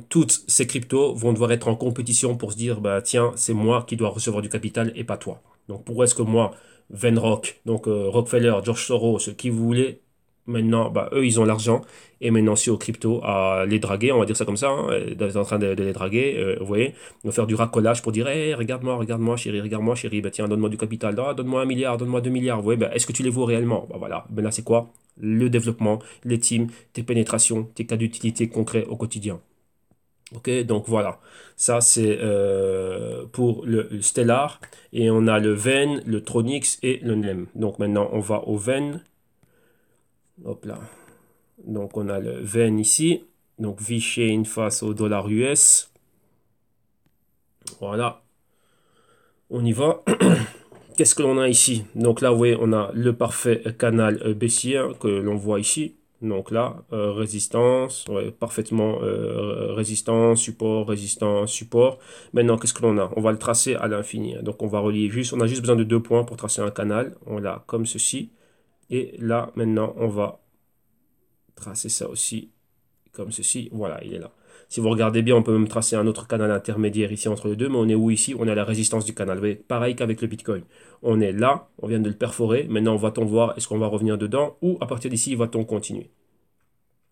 toutes ces cryptos vont devoir être en compétition pour se dire, bah tiens, c'est moi qui dois recevoir du capital et pas toi. Donc pourquoi est-ce que moi, Venrock, donc Rockefeller, George Soros, qui vous voulez, maintenant, bah, eux, ils ont l'argent. Et maintenant, c'est aux cryptos à les draguer, on va dire ça comme ça, hein, en train de les draguer, vous voyez, de faire du racolage pour dire, hey, regarde-moi, chérie, bah, tiens, donne-moi du capital, ah, donne-moi 1 milliard, donne-moi 2 milliards, vous voyez, bah, est-ce que tu les vaux réellement? Bah, voilà, ben là, c'est quoi? Le développement, les teams, tes pénétrations, tes cas d'utilité concrets au quotidien. Ok, donc voilà, ça c'est pour le Stellar, et on a le Ven, le Tronix et le NEM. Donc maintenant, on va au Ven. Hop là. Donc on a le VN ici. Donc V-Chain face au dollar US. Voilà. On y va. Qu'est-ce que l'on a ici? Donc là, vous voyez, on a le parfait canal baissier que l'on voit ici. Donc là, résistance, ouais, parfaitement résistance, support, résistance, support. Maintenant, qu'est-ce que l'on a? On va le tracer à l'infini. Donc on va relier juste, on a juste besoin de 2 points pour tracer un canal. On l'a comme ceci. Et là, maintenant, on va tracer ça aussi comme ceci. Voilà, il est là. Si vous regardez bien, on peut même tracer un autre canal intermédiaire ici entre les deux, mais on est où ici? On est à la résistance du canal. Vous voyez, pareil qu'avec le Bitcoin. On est là, on vient de le perforer. Maintenant, va-t-on voir, est-ce qu'on va revenir dedans ou à partir d'ici, va-t-on continuer?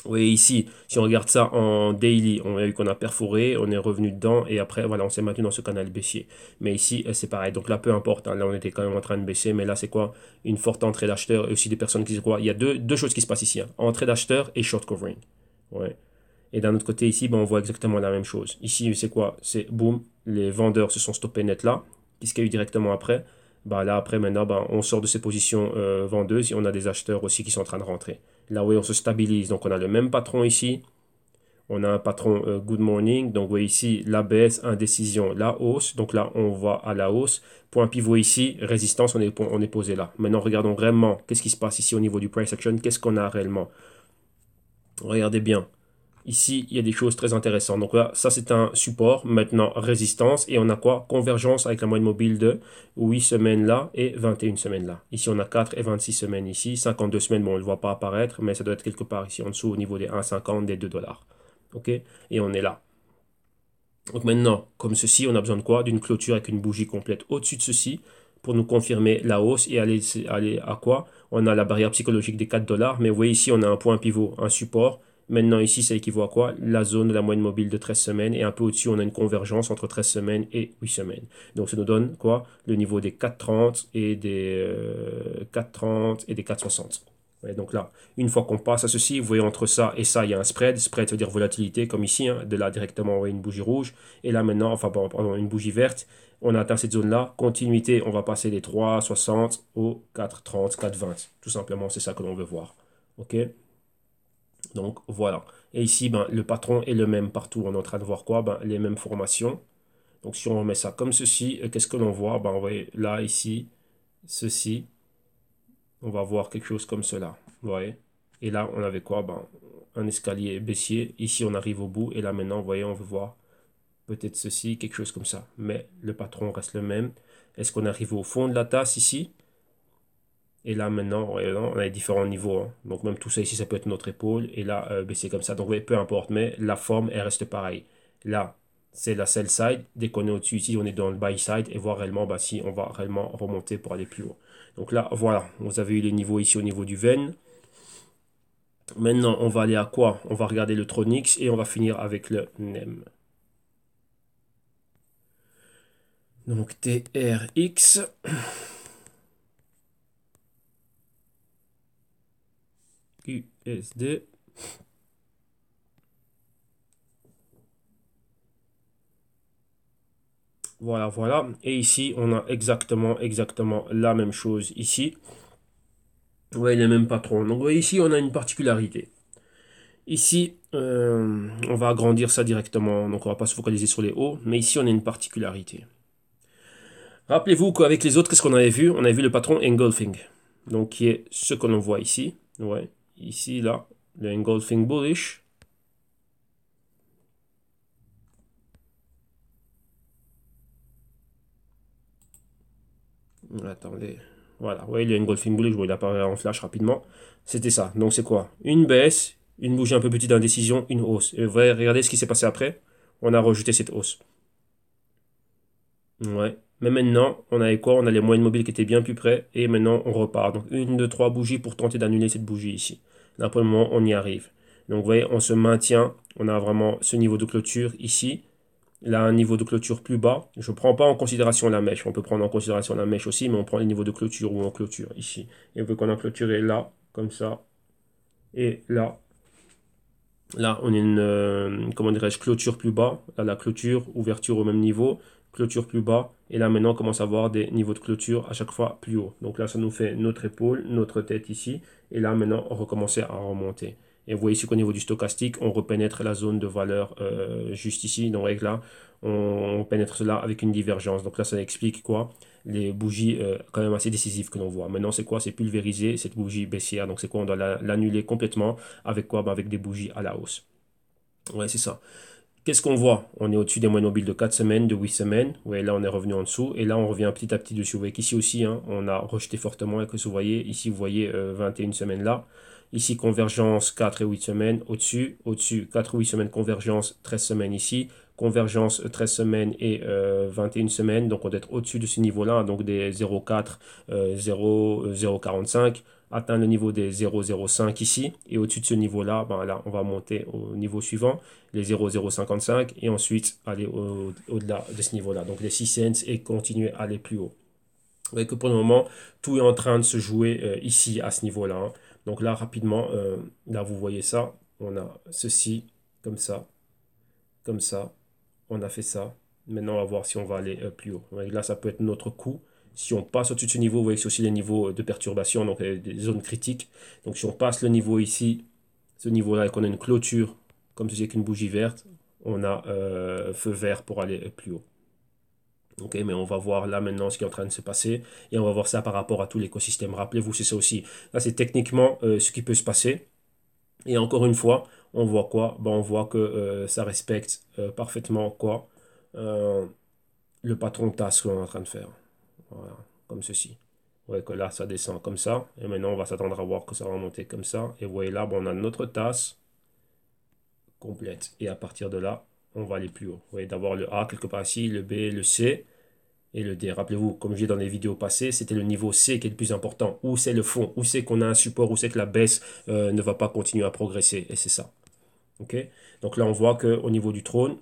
Vous voyez ici, si on regarde ça en daily, on a vu qu'on a perforé, on est revenu dedans et après, voilà, on s'est maintenu dans ce canal baissier. Mais ici, c'est pareil. Donc là, peu importe. Hein, là, on était quand même en train de baisser, mais là, c'est quoi? Une forte entrée d'acheteurs et aussi des personnes qui disent quoi? Il y a deux choses qui se passent ici. Hein, entrée d'acheteurs et short covering. Ouais. Et d'un autre côté, ici, ben, on voit exactement la même chose. Ici, c'est quoi? C'est boum, les vendeurs se sont stoppés net là. Qu'est-ce qu'il y a eu directement après? Bah, là, après, maintenant, bah, on sort de ces positions vendeuses et on a des acheteurs aussi qui sont en train de rentrer. Là, oui, on se stabilise. Donc, on a le même patron ici. On a un patron good morning. Donc, vous voyez ici, la baisse, indécision, la hausse. Donc là, on voit à la hausse. Point pivot ici, résistance, on est posé là. Maintenant, regardons vraiment qu'est-ce qui se passe ici au niveau du price action. Qu'est-ce qu'on a réellement? Regardez bien. Ici, il y a des choses très intéressantes. Donc là, ça c'est un support. Maintenant, résistance. Et on a quoi? Convergence avec la moyenne mobile de 8 semaines là et 21 semaines là. Ici, on a 4 et 26 semaines ici. 52 semaines, bon, on ne le voit pas apparaître, mais ça doit être quelque part ici en dessous au niveau des 1,50, des 2 dollars. OK? Et on est là. Donc maintenant, comme ceci, on a besoin de quoi? D'une clôture avec une bougie complète au-dessus de ceci pour nous confirmer la hausse et aller à quoi? On a la barrière psychologique des 4 dollars, mais vous voyez ici, on a un point pivot, un support. Maintenant ici, ça équivaut à quoi? La zone de la moyenne mobile de 13 semaines et un peu au-dessus, on a une convergence entre 13 semaines et 8 semaines. Donc ça nous donne quoi? Le niveau des 4,30 et des 4,30 et des 4,60. Ouais, donc là, une fois qu'on passe à ceci, vous voyez entre ça et ça, il y a un spread. Spread, ça veut dire volatilité, comme ici. Hein. De là, directement, on voit une bougie rouge. Et là, maintenant, enfin, pardon, une bougie verte. On a atteint cette zone-là. Continuité, on va passer des 3,60 au 4,30, 4,20. Tout simplement, c'est ça que l'on veut voir. OK? Donc, voilà. Et ici, ben, le patron est le même partout. On est en train de voir quoi? Ben, les mêmes formations. Donc, si on remet ça comme ceci, qu'est-ce que l'on voit? Ben, vous voyez là, ici, ceci. On va voir quelque chose comme cela. Vous voyez? Et là, on avait quoi? Ben, un escalier baissier. Ici, on arrive au bout. Et là, maintenant, vous voyez, on veut voir peut-être ceci, quelque chose comme ça. Mais le patron reste le même. Est-ce qu'on arrive au fond de la tasse ici? Et là, maintenant, on a différents niveaux. Hein. Donc, même tout ça ici, ça peut être notre épaule. Et là, baisser comme ça. Donc, vous voyez, peu importe. Mais la forme, elle reste pareille. Là, c'est la sell side. Dès qu'on est au-dessus ici, on est dans le buy side. Et voir réellement bah, si on va réellement remonter pour aller plus haut. Donc là, voilà. Vous avez eu les niveaux ici au niveau du Venn. Maintenant, on va aller à quoi? On va regarder le Tronix et on va finir avec le NEM. Donc TRX. USD. Voilà, voilà. Et ici, on a exactement la même chose ici. Vous voyez les mêmes patrons. Donc, vous voyez ici, on a une particularité. Ici, on va agrandir ça directement. Donc, on va pas se focaliser sur les hauts. Mais ici, on a une particularité. Rappelez-vous qu'avec les autres, qu'est-ce qu'on avait vu? On avait vu le patron engulfing. Donc, qui est ce que l'on voit ici. Ouais. Ici, là, le engulfing bullish. Attendez. Voilà, vous voyez, le engulfing bullish, bon, il apparaît en flash rapidement. C'était ça. Donc, c'est quoi? Une baisse, une bougie un peu petite d'indécision, une hausse. Et vous voyez, regardez ce qui s'est passé après. On a rejeté cette hausse. Ouais. Mais maintenant, on avait quoi? On a les moyennes mobiles qui étaient bien plus près. Et maintenant, on repart. Donc, une, deux, trois bougies pour tenter d'annuler cette bougie ici. Là, pour le moment, on y arrive. Donc, vous voyez, on se maintient. On a vraiment ce niveau de clôture ici. Là, un niveau de clôture plus bas. Je ne prends pas en considération la mèche. On peut prendre en considération la mèche aussi, mais on prend les niveaux de clôture ou en clôture ici. Et on veut qu'on a clôturé là, comme ça. Et là. Là, on a une, comment dirais-je, clôture plus bas. Là, la clôture, ouverture au même niveau. Clôture plus bas. Et là, maintenant, on commence à avoir des niveaux de clôture à chaque fois plus haut. Donc là, ça nous fait notre épaule, notre tête ici. Et là, maintenant, on recommence à remonter. Et vous voyez ici qu'au niveau du stochastique, on repénètre la zone de valeur juste ici. Donc avec là, on pénètre cela avec une divergence. Donc là, ça explique quoi? les bougies quand même assez décisives que l'on voit. Maintenant, c'est quoi? C'est pulvériser cette bougie baissière. Donc, c'est quoi? On doit l'annuler complètement. Avec quoi? Ben, avec des bougies à la hausse. Ouais, c'est ça. Qu'est-ce qu'on voit? On est au-dessus des moyennes mobiles de 4 semaines, de 8 semaines. Ouais, là, on est revenu en dessous. Et là, on revient petit à petit dessus. Vous voyez qu'ici aussi, hein, on a rejeté fortement. Et que vous voyez, ici, vous voyez 21 semaines là. Ici, convergence 4 et 8 semaines. Au-dessus, au-dessus, 4 ou 8 semaines, convergence 13 semaines ici. Convergence 13 semaines et 21 semaines. Donc, on doit être au-dessus de ce niveau-là. Donc, des 0,4, 0,45. Atteindre le niveau des 0,05 ici. Et au-dessus de ce niveau-là, ben là, on va monter au niveau suivant, les 0,055. Et ensuite, aller au-delà de ce niveau-là. Donc, les 6 cents et continuer à aller plus haut. Vous voyez que pour le moment, tout est en train de se jouer ici, à ce niveau-là, hein. Donc là, rapidement, là, vous voyez ça. On a ceci, comme ça, comme ça. On a fait ça. Maintenant, on va voir si on va aller plus haut. Vous voyez, là, ça peut être notre coup. Si on passe au-dessus de ce niveau, vous voyez que c'est aussi les niveaux de perturbation, donc des zones critiques. Donc si on passe le niveau ici, ce niveau-là, et qu'on a une clôture, comme ceci avec une bougie verte, on a feu vert pour aller plus haut. Ok, mais on va voir là maintenant ce qui est en train de se passer et on va voir ça par rapport à tout l'écosystème. Rappelez-vous, c'est ça aussi. Là, c'est techniquement ce qui peut se passer. Et encore une fois, on voit quoi? Ben, on voit que ça respecte parfaitement quoi? Euh, le patron de tasse que l'on est en train de faire. Voilà, comme ceci. Vous voyez que là, ça descend comme ça. Et maintenant, on va s'attendre à voir que ça va monter comme ça. Et vous voyez là, ben, on a notre tasse complète. Et à partir de là, on va aller plus haut. Vous voyez d'avoir le A quelque part ici, le B, le C. Et le D. Rappelez-vous, comme je disais dans les vidéos passées, c'était le niveau C qui est le plus important. Où c'est le fond, où c'est qu'on a un support, où c'est que la baisse ne va pas continuer à progresser. Et c'est ça. Ok. Donc là, on voit qu'au niveau du trône,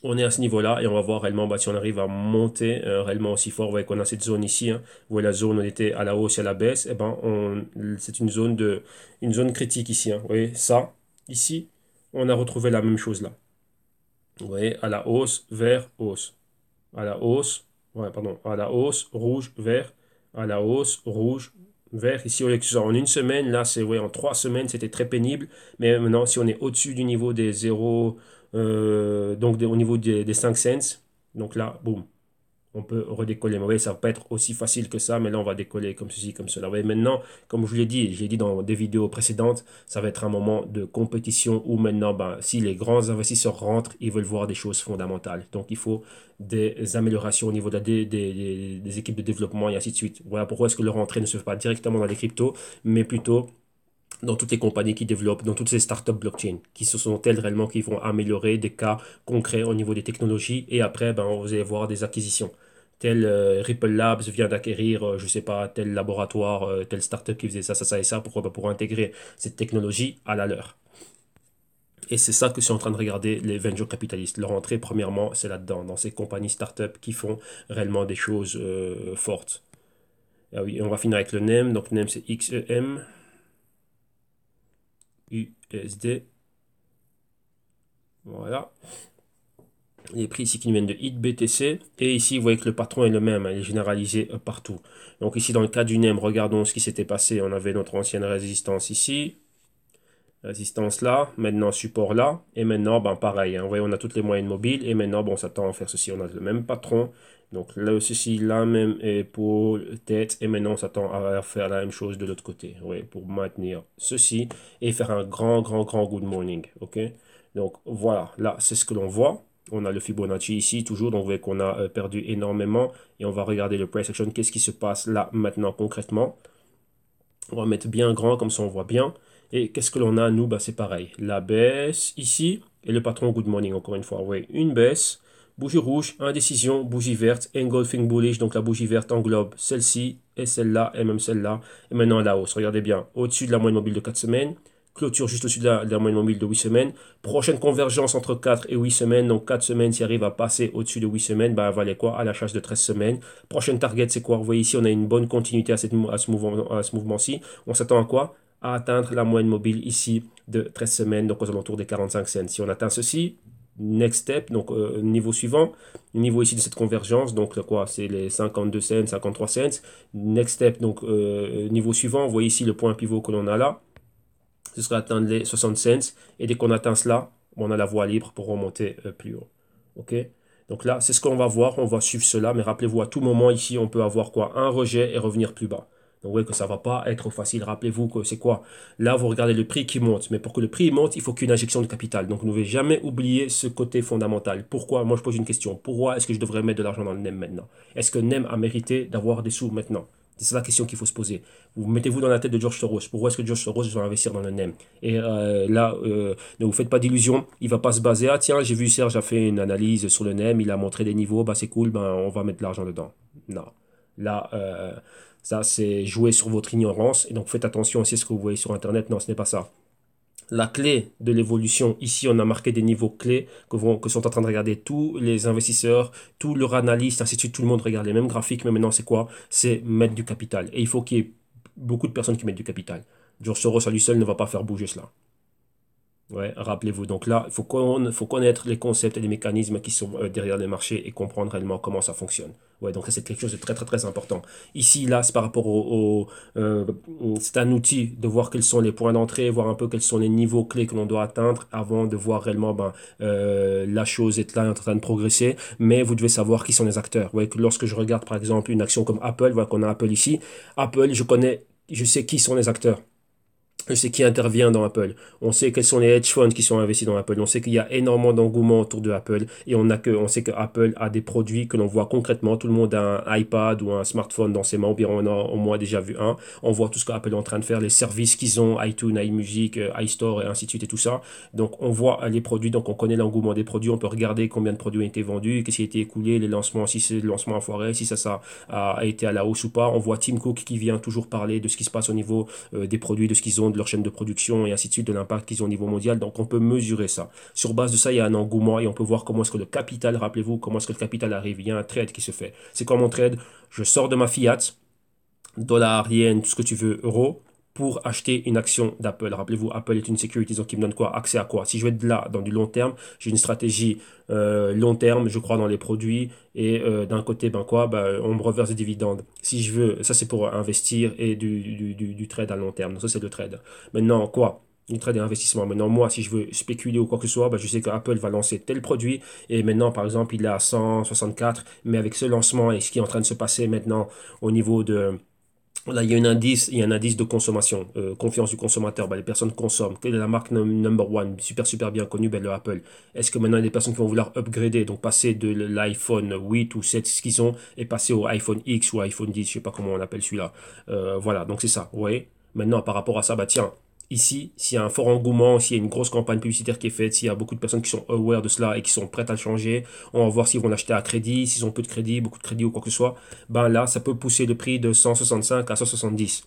on est à ce niveau-là et on va voir réellement bah, si on arrive à monter réellement aussi fort. Vous voyez qu'on a cette zone ici. Hein. Vous voyez la zone où on était à la hausse et à la baisse. Et ben, c'est une zone critique ici. Hein. Vous voyez ça, ici, on a retrouvé la même chose là. Vous voyez, à la hausse, vert, hausse. À la hausse, ouais, pardon, à la hausse, rouge, vert, à la hausse, rouge, vert. Ici, on est en une semaine, là, c'est ouais, en 3 semaines, c'était très pénible. Mais maintenant, si on est au-dessus du niveau des 0, donc au niveau des 5 cents, donc là, boum, on peut redécoller. Mais vous voyez, ça ne va pas être aussi facile que ça, mais là, on va décoller comme ceci, comme cela. Vous voyez, maintenant, comme je l'ai dit dans des vidéos précédentes, ça va être un moment de compétition où maintenant, ben, si les grands investisseurs rentrent, ils veulent voir des choses fondamentales. Donc, il faut des améliorations au niveau des équipes de développement et ainsi de suite. Voilà pourquoi est-ce que leur entrée ne se fait pas directement dans les cryptos, mais plutôt dans toutes les compagnies qui développent, dans toutes ces startups blockchain, qui ce sont elles réellement qui vont améliorer des cas concrets au niveau des technologies. Et après, ben, vous allez voir des acquisitions. Tel Ripple Labs vient d'acquérir, je ne sais pas, tel laboratoire, telle startup qui faisait ça, ça, ça et ça. Pourquoi? Ben, pour intégrer cette technologie à la leur. Et c'est ça que je suis en train de regarder les venture capitalistes. Leur entrée, premièrement, c'est là-dedans, dans ces compagnies startups qui font réellement des choses fortes. Ah oui, on va finir avec le NEM. Donc, NEM, c'est XEM. USD. Voilà. Les prix ici qui nous viennent de HitBTC. Et ici, vous voyez que le patron est le même, hein, il est généralisé partout. Donc ici, dans le cas du NEM, regardons ce qui s'était passé. On avait notre ancienne résistance ici. Résistance là. Maintenant, support là. Et maintenant, ben, pareil. Hein, vous voyez, on a toutes les moyennes mobiles. Et maintenant, bon, on s'attend à faire ceci. On a le même patron. Donc là, ceci, la même épaule, tête. Et maintenant, on s'attend à faire la même chose de l'autre côté. Ouais, pour maintenir ceci. Et faire un grand, grand, grand good morning. OK? Donc voilà, là, c'est ce que l'on voit. On a le Fibonacci ici, toujours. Donc vous voyez qu'on a perdu énormément. Et on va regarder le price action. Qu'est-ce qui se passe là, maintenant, concrètement? On va mettre bien grand, comme ça on voit bien. Et qu'est-ce que l'on a, nous? Bah, c'est pareil. La baisse ici. Et le patron good morning, encore une fois. Oui, une baisse. Bougie rouge, indécision, bougie verte, engulfing bullish. Donc la bougie verte englobe celle-ci et celle-là et même celle-là. Et maintenant la hausse. Regardez bien. Au-dessus de la moyenne mobile de 4 semaines. Clôture juste au-dessus de la moyenne mobile de 8 semaines. Prochaine convergence entre 4 et 8 semaines. Donc 4 semaines, s'il arrive à passer au-dessus de 8 semaines, bah, elle va aller quoi? À la charge de 13 semaines. Prochaine target, c'est quoi? Vous voyez ici, on a une bonne continuité à ce mouvement-ci. On s'attend à quoi? À atteindre la moyenne mobile ici de 13 semaines, donc aux alentours des 45 cents. Si on atteint ceci, next step, donc niveau suivant, niveau ici de cette convergence, donc quoi? C'est les 52 cents, 53 cents. Next step, donc niveau suivant, vous voyez ici le point pivot que l'on a là. Ce sera atteindre les 60 cents. Et dès qu'on atteint cela, on a la voie libre pour remonter plus haut. OK? Donc là, c'est ce qu'on va voir, on va suivre cela, mais rappelez-vous, à tout moment ici, on peut avoir quoi? Un rejet et revenir plus bas. Donc vous voyez que ça va pas être facile. Rappelez-vous que c'est quoi? Là, vous regardez le prix qui monte, mais pour que le prix monte, il faut qu'une injection de capital. Donc ne devez jamais oublier ce côté fondamental. Pourquoi? Moi, je pose une question. Pourquoi est-ce que je devrais mettre de l'argent dans le NEM maintenant? Est-ce que NEM a mérité d'avoir des sous maintenant? C'est la question qu'il faut se poser. Vous mettez-vous dans la tête de George Soros. Pourquoi est-ce que George Soros va investir dans le NEM? Et là, ne vous faites pas d'illusions. Il va pas se baser. Ah tiens, j'ai vu Serge a fait une analyse sur le NEM. Il a montré des niveaux. Bah c'est cool. Ben on va mettre de l'argent dedans. Non. Là, ça c'est jouer sur votre ignorance. Et donc faites attention aussi à ce que vous voyez sur Internet. Non, ce n'est pas ça. La clé de l'évolution, ici on a marqué des niveaux clés que sont en train de regarder tous les investisseurs, tous leurs analystes, ainsi de suite, tout le monde regarde les mêmes graphiques, mais maintenant c'est quoi? C'est mettre du capital. Et il faut qu'il y ait beaucoup de personnes qui mettent du capital. George Soros à lui seul ne va pas faire bouger cela. Ouais, rappelez-vous. Donc là, faut connaître les concepts et les mécanismes qui sont derrière les marchés et comprendre réellement comment ça fonctionne. Ouais, donc ça c'est quelque chose de très très très important. Ici, là, c'est par rapport c'est un outil de voir quels sont les points d'entrée, voir un peu quels sont les niveaux clés que l'on doit atteindre avant de voir réellement la chose est là en train de progresser. Mais vous devez savoir qui sont les acteurs. Ouais, que lorsque je regarde par exemple une action comme Apple, voilà qu'on a Apple ici. Apple, je sais qui sont les acteurs. Je sais qui intervient dans Apple. On sait quels sont les hedge funds qui sont investis dans Apple. On sait qu'il y a énormément d'engouement autour de Apple. Et on sait que Apple a des produits que l'on voit concrètement. Tout le monde a un iPad ou un smartphone dans ses mains. Ou bien on en a au moins déjà vu un. On voit tout ce qu'Apple est en train de faire, les services qu'ils ont, iTunes, iMusic, iStore et ainsi de suite et tout ça. Donc on voit les produits, donc on connaît l'engouement des produits. On peut regarder combien de produits ont été vendus, qu'est-ce qui a été écoulé, les lancements, si c'est le lancement à foiré, si ça a été à la hausse ou pas. On voit Tim Cook qui vient toujours parler de ce qui se passe au niveau des produits, de ce qu'ils ont, de leur chaîne de production et ainsi de suite, de l'impact qu'ils ont au niveau mondial. Donc on peut mesurer ça. Sur base de ça, il y a un engouement et on peut voir comment est-ce que le capital, rappelez-vous, comment est-ce que le capital arrive. Il y a un trade qui se fait. C'est comme mon trade, je sors de ma fiat, dollar, yen, tout ce que tu veux, euro, pour acheter une action d'Apple. Rappelez-vous, Apple est une security, donc qui me donne quoi? Accès à quoi? Si je vais de là, dans du long terme, j'ai une stratégie long terme, je crois dans les produits, et d'un côté, on me reverse des dividendes. Si je veux, ça c'est pour investir et du trade à long terme. Donc ça c'est le trade. Maintenant, quoi? Du trade et investissement. Maintenant, moi, si je veux spéculer ou quoi que ce soit, je sais qu'Apple va lancer tel produit, et maintenant, par exemple, il est à 164, mais avec ce lancement et ce qui est en train de se passer maintenant au niveau de là, il y a un indice de consommation, confiance du consommateur. Les personnes consomment. Quelle est la marque number one, super super bien connue, le Apple. Est-ce que maintenant il y a des personnes qui vont vouloir upgrader, donc passer de l'iPhone 8 ou 7, ce qu'ils ont, et passer au iPhone X ou iPhone 10, je sais pas comment on appelle celui-là. Voilà, donc c'est ça. Vous voyez. Maintenant, par rapport à ça, tiens, ici, s'il y a un fort engouement, s'il y a une grosse campagne publicitaire qui est faite, s'il y a beaucoup de personnes qui sont aware de cela et qui sont prêtes à le changer, on va voir s'ils vont l'acheter à crédit, s'ils ont peu de crédit, beaucoup de crédit ou quoi que ce soit. Là, ça peut pousser le prix de 165 à 170.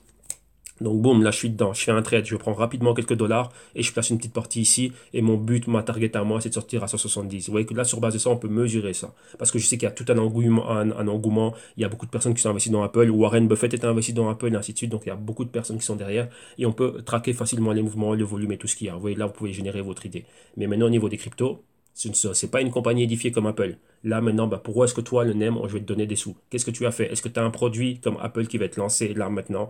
Donc boum, là je suis dedans, je fais un trade, je prends rapidement quelques dollars et je place une petite partie ici et mon but, ma target à moi, c'est de sortir à 170. Vous voyez que là sur base de ça, on peut mesurer ça. Parce que je sais qu'il y a tout un engouement, il y a beaucoup de personnes qui sont investies dans Apple, Warren Buffett est investi dans Apple et ainsi de suite, donc il y a beaucoup de personnes qui sont derrière et on peut traquer facilement les mouvements, le volume et tout ce qu'il y a. Vous voyez là, vous pouvez générer votre idée. Mais maintenant au niveau des cryptos, ce n'est pas une compagnie édifiée comme Apple. Là maintenant, pourquoi est-ce que toi, le NEM, je vais te donner des sous? Qu'est-ce que tu as fait? Est-ce que tu as un produit comme Apple qui va être lancé là maintenant?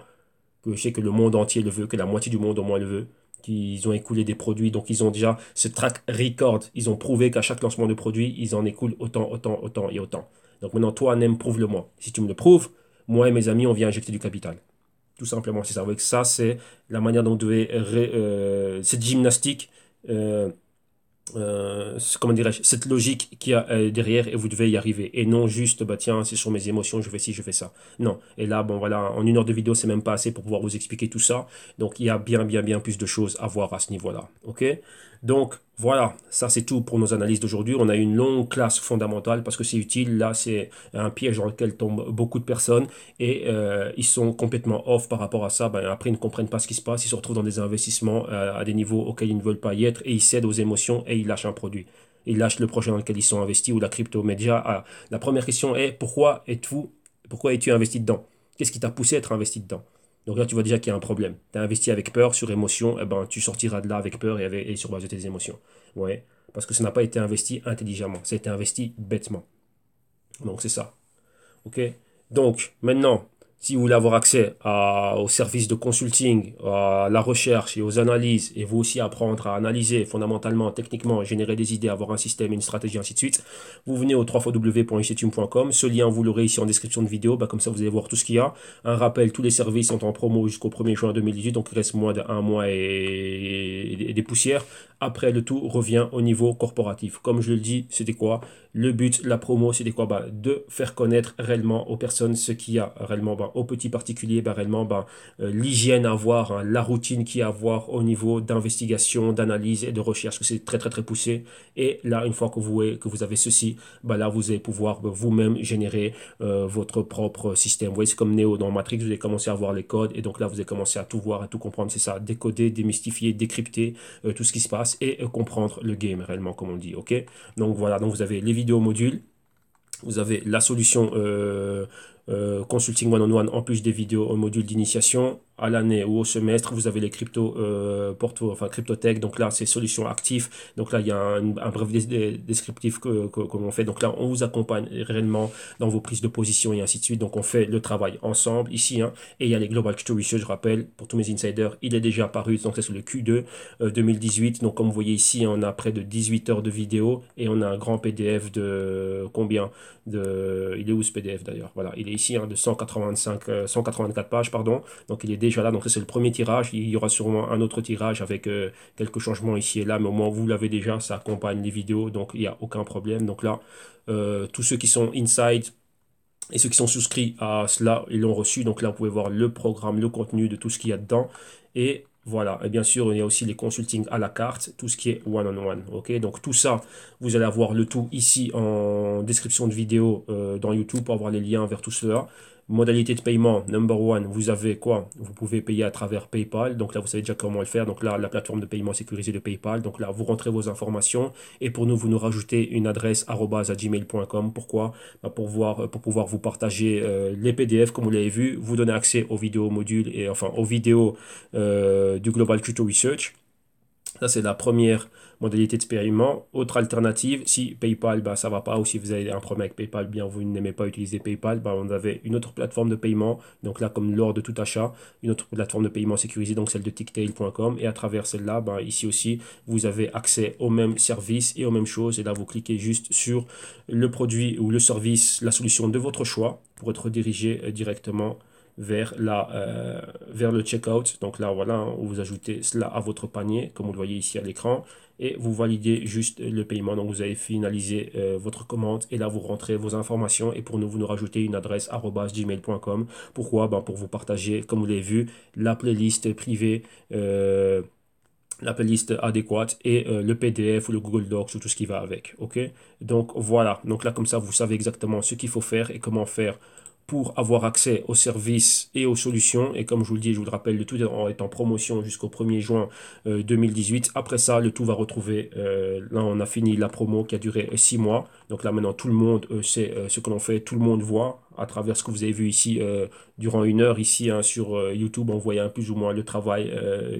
Que je sais que le monde entier le veut, que la moitié du monde au moins le veut, qu'ils ont écoulé des produits, donc ils ont déjà ce track record, ils ont prouvé qu'à chaque lancement de produit, ils en écoulent autant, autant, autant et autant. Donc maintenant, toi, Nem, prouve-le-moi. Si tu me le prouves, moi et mes amis, on vient injecter du capital. Tout simplement, c'est ça. Avec ça, c'est la manière dont vous devez... cette gymnastique... comment dirais-je, cette logique qu'il y a derrière et vous devez y arriver. Et non juste, tiens, c'est sur mes émotions, je fais ci, je fais ça. Non. Et là, voilà, en 1 heure de vidéo, c'est même pas assez pour pouvoir vous expliquer tout ça. Donc, il y a bien, bien, bien plus de choses à voir à ce niveau-là. OK? Donc, voilà, ça c'est tout pour nos analyses d'aujourd'hui. On a eu une longue classe fondamentale parce que c'est utile. Là, c'est un piège dans lequel tombent beaucoup de personnes et ils sont complètement off par rapport à ça. Après, ils ne comprennent pas ce qui se passe. Ils se retrouvent dans des investissements à des niveaux auxquels ils ne veulent pas y être et ils cèdent aux émotions et ils lâchent un produit. Ils lâchent le projet dans lequel ils sont investis ou la crypto média. La première question est pourquoi es-tu investi dedans? Qu'est-ce qui t'a poussé à être investi dedans? Donc là, tu vois déjà qu'il y a un problème. Tu as investi avec peur, sur émotion, tu sortiras de là avec peur et sur base de tes émotions. Ouais. Parce que ça n'a pas été investi intelligemment. Ça a été investi bêtement. Donc c'est ça. OK? Donc, maintenant, Si vous voulez avoir accès aux services de consulting, à la recherche et aux analyses, et vous aussi apprendre à analyser fondamentalement, techniquement, générer des idées, avoir un système, une stratégie, ainsi de suite, vous venez au www.ictune.com. Ce lien, vous l'aurez ici en description de vidéo. Bah, comme ça, vous allez voir tout ce qu'il y a. Un rappel, tous les services sont en promo jusqu'au 1er juin 2018, donc il reste moins d'un mois et des poussières. Après, le tout revient au niveau corporatif. Comme je le dis, c'était quoi? Le but, la promo, c'était quoi? Bah, de faire connaître réellement aux personnes ce qu'il y a réellement, bah, aux petits particuliers, bah, réellement bah, l'hygiène à avoir, hein, la routine qu'il y a à avoir au niveau d'investigation, d'analyse et de recherche, que c'est très très très poussé. Et là, une fois que vous avez ceci, bah, là, vous allez pouvoir bah, vous-même générer votre propre système. Vous voyez, c'est comme Neo dans Matrix, vous allez commencer à voir les codes et donc là, vous allez commencer à tout voir, à tout comprendre. C'est ça, décoder, démystifier, décrypter tout ce qui se passe et comprendre le game réellement, comme on dit. Ok? Donc voilà, donc vous avez les vidéos modules. Vous avez la solution Consulting One-on-One en plus des vidéos au module d'initiation. À l'année ou au semestre, vous avez les crypto enfin cryptotech. Donc là, c'est solutions actives. Donc là, il y a un bref descriptif que l'on fait. Donc là, on vous accompagne réellement dans vos prises de position et ainsi de suite. Donc on fait le travail ensemble ici. Hein. Et il y a les Global Crypto Research, je rappelle, pour tous mes insiders, il est déjà apparu. Donc c'est sur le Q2 2018. Donc comme vous voyez ici, on a près de 18 heures de vidéo et on a un grand PDF de combien il est où ce PDF d'ailleurs? Voilà, il est ici hein, de 184 pages, pardon. Donc il est déjà là. Donc ça, c'est le premier tirage. Il y aura sûrement un autre tirage avec quelques changements ici et là, mais au moins vous l'avez déjà. Ça accompagne les vidéos, donc il n'y a aucun problème. Donc là, tous ceux qui sont inside et ceux qui sont souscrits à cela, ils l'ont reçu. Donc là, vous pouvez voir le programme, le contenu de tout ce qu'il y a dedans. Et voilà. Et bien sûr, il y a aussi les consultings à la carte, tout ce qui est one-on-one. Ok, donc tout ça, vous allez avoir le tout ici en description de vidéo dans YouTube pour avoir les liens vers tout cela. Modalité de paiement, number one, vous avez quoi? Vous pouvez payer à travers PayPal. Donc là, vous savez déjà comment le faire. Donc là, la plateforme de paiement sécurisée de PayPal. Donc là, vous rentrez vos informations. Et pour nous, vous nous rajoutez une adresse @gmail.com. Pourquoi? Bah, pour pouvoir vous partager les PDF, comme vous l'avez vu, vous donner accès aux vidéos modules et enfin aux vidéos du Global Crypto Research. Ça, c'est la première modalité de paiement. Autre alternative, si PayPal, bah, ça va pas, ou si vous avez un problème avec PayPal, bien vous n'aimez pas utiliser PayPal, bah, on avait une autre plateforme de paiement. Donc là, comme lors de tout achat, une autre plateforme de paiement sécurisée, donc celle de Ticktail.com. Et à travers celle-là, bah, ici aussi, vous avez accès aux mêmes services et aux mêmes choses. Et là, vous cliquez juste sur le produit ou le service, la solution de votre choix pour être redirigé directement vers le checkout. Donc là, voilà, hein, vous ajoutez cela à votre panier, comme vous le voyez ici à l'écran, et vous validez juste le paiement. Donc vous avez finalisé votre commande, et là, vous rentrez vos informations, et pour nous, vous nous rajoutez une adresse @gmail.com. Pourquoi? Ben, pour vous partager, comme vous l'avez vu, la playlist privée. La playlist adéquate et le PDF ou le Google Docs ou tout ce qui va avec. Ok? Donc voilà. Donc là, comme ça, vous savez exactement ce qu'il faut faire et comment faire pour avoir accès aux services et aux solutions. Et comme je vous le dis, je vous le rappelle, le tout est en promotion jusqu'au 1er juin 2018. Après ça, le tout va retrouver. Là, on a fini la promo qui a duré 6 mois. Donc là, maintenant, tout le monde sait ce que l'on fait. Tout le monde voit à travers ce que vous avez vu ici durant une heure ici hein, sur YouTube. On voyait un plus ou moins le travail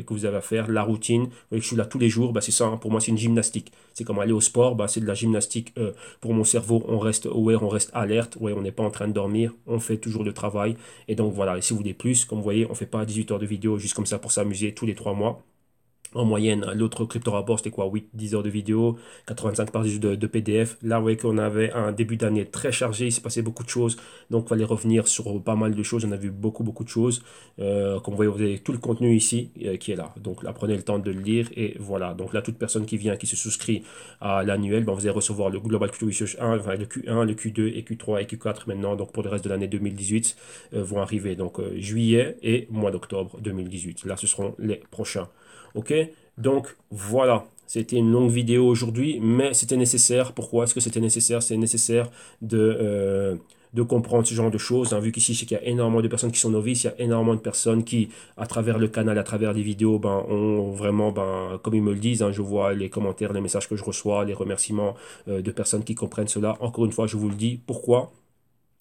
que vous avez à faire, la routine. Vous voyez que je suis là tous les jours. Bah, c'est ça, hein, pour moi, c'est une gymnastique. C'est comme aller au sport. Bah, c'est de la gymnastique pour mon cerveau. On reste aware, on reste alerte. Ouais, on n'est pas en train de dormir. On fait toujours le travail. Et donc voilà, et si vous voulez plus, comme vous voyez, on ne fait pas 18 heures de vidéo juste comme ça pour s'amuser tous les 3 mois. En moyenne, l'autre crypto rapport, c'était quoi? 8-10 heures de vidéo, 85 pages de PDF. Là, vous voyez qu'on avait un début d'année très chargé, il s'est passé beaucoup de choses. Donc, il fallait revenir sur pas mal de choses. On a vu beaucoup, beaucoup de choses. Comme vous avez tout le contenu ici qui est là. Donc, là, prenez le temps de le lire. Et voilà. Donc, là, toute personne qui vient, qui se souscrit à l'annuel, ben, vous allez recevoir le Global Crypto Research 1, enfin, le Q1, le Q2 et Q3 et Q4 maintenant. Donc, pour le reste de l'année 2018, vont arriver. Donc, juillet et mois d'octobre 2018. Là, ce seront les prochains. Ok, donc voilà, c'était une longue vidéo aujourd'hui, mais c'était nécessaire. Pourquoi est-ce que c'était nécessaire? C'est nécessaire de comprendre ce genre de choses, hein, vu qu'ici, c'est qu'il y a énormément de personnes qui sont novices, il y a énormément de personnes qui, à travers le canal, à travers les vidéos, ben, ont vraiment, ben, comme ils me le disent, hein, je vois les commentaires, les messages que je reçois, les remerciements de personnes qui comprennent cela. Encore une fois, je vous le dis, pourquoi?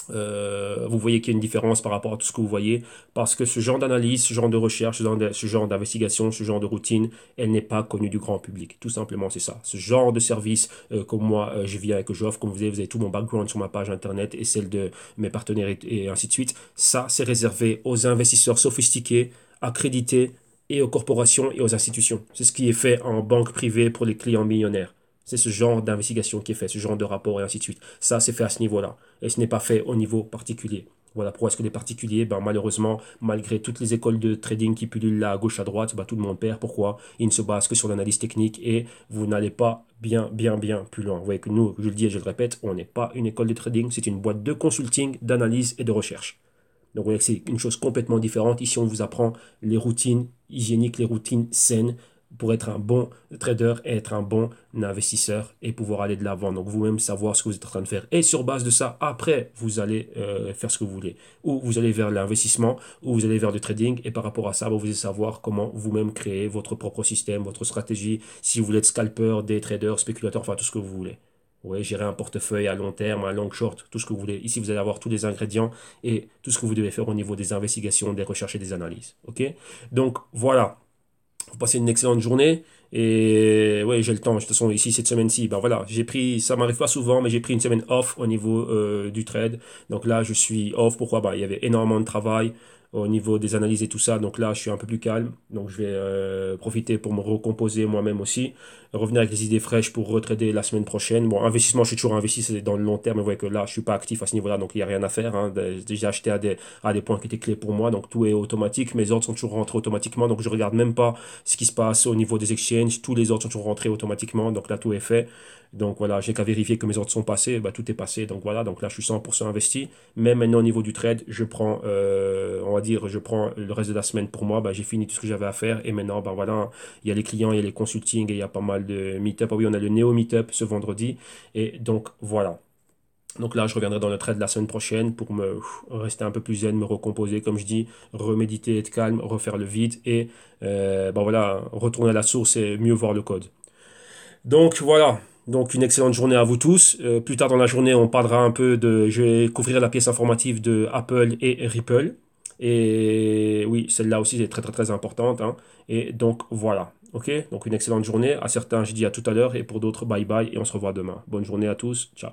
Vous voyez qu'il y a une différence par rapport à tout ce que vous voyez, parce que ce genre d'analyse, ce genre de recherche, ce genre d'investigation, ce genre de routine, elle n'est pas connue du grand public. Tout simplement, c'est ça. Ce genre de service, comme moi, je viens et que j'offre, comme vous avez tout mon background sur ma page internet et celle de mes partenaires et ainsi de suite. Ça, c'est réservé aux investisseurs sophistiqués, accrédités et aux corporations et aux institutions. C'est ce qui est fait en banque privée pour les clients millionnaires. C'est ce genre d'investigation qui est fait, ce genre de rapport et ainsi de suite. Ça, c'est fait à ce niveau-là. Et ce n'est pas fait au niveau particulier. Voilà pourquoi est-ce que les particuliers, ben, malheureusement, malgré toutes les écoles de trading qui pullulent là à gauche, à droite, ben, tout le monde perd. Pourquoi? Ils ne se basent que sur l'analyse technique et vous n'allez pas bien plus loin. Vous voyez que nous, je le dis et je le répète, on n'est pas une école de trading, c'est une boîte de consulting, d'analyse et de recherche. Donc, vous voyez que c'est une chose complètement différente. Ici, on vous apprend les routines hygiéniques, les routines saines pour être un bon trader et être un bon investisseur et pouvoir aller de l'avant. Donc, vous-même savoir ce que vous êtes en train de faire. Et sur base de ça, après, vous allez faire ce que vous voulez. Ou vous allez vers l'investissement, ou vous allez vers le trading. Et par rapport à ça, vous allez savoir comment vous-même créer votre propre système, votre stratégie. Si vous voulez être scalper, day trader, spéculateur, enfin tout ce que vous voulez. Oui, gérer un portefeuille à long terme, à long short, tout ce que vous voulez. Ici, vous allez avoir tous les ingrédients et tout ce que vous devez faire au niveau des investigations, des recherches et des analyses. OK? Donc, voilà. Vous passez une excellente journée. Et ouais, j'ai le temps. De toute façon, ici, cette semaine-ci, ben voilà, j'ai pris, ça m'arrive pas souvent, mais j'ai pris une semaine off au niveau du trade. Donc là, je suis off. Pourquoi? Bah, il y avait énormément de travail au niveau des analyses et tout ça. Donc là, je suis un peu plus calme. Donc je vais profiter pour me recomposer moi-même aussi. Revenir avec des idées fraîches pour retrader la semaine prochaine. Bon, investissement, je suis toujours investi, c'est dans le long terme. Mais vous voyez que là, je suis pas actif à ce niveau-là, donc il n'y a rien à faire. Hein. J'ai acheté à des points qui étaient clés pour moi. Donc tout est automatique. Mes ordres sont toujours rentrés automatiquement. Donc je regarde même pas ce qui se passe au niveau des exchanges. Tous les ordres sont toujours rentrés automatiquement. Donc là, tout est fait. Donc voilà, j'ai qu'à vérifier que mes ordres sont passés. Bah, tout est passé. Donc voilà, donc là, je suis 100% investi. Mais maintenant, au niveau du trade, je prends, on va dire, je prends le reste de la semaine pour moi. Bah, j'ai fini tout ce que j'avais à faire. Et maintenant, bah, voilà, il y a les clients, il y a les consultings et il y a pas mal de meet-up. Ah oui, on a le Neo Meetup ce vendredi. Et donc voilà. Donc là, je reviendrai dans le trade la semaine prochaine pour me rester un peu plus zen, me recomposer, comme je dis, reméditer, être calme, refaire le vide et ben voilà, retourner à la source et mieux voir le code. Donc voilà, donc une excellente journée à vous tous. Plus tard dans la journée, on parlera un peu de, je vais couvrir la pièce informative de Apple et Ripple. Et oui, celle-là aussi est très importante. Hein. Et donc voilà, ok? Donc une excellente journée. À certains, je dis à tout à l'heure et pour d'autres, bye bye et on se revoit demain. Bonne journée à tous, ciao.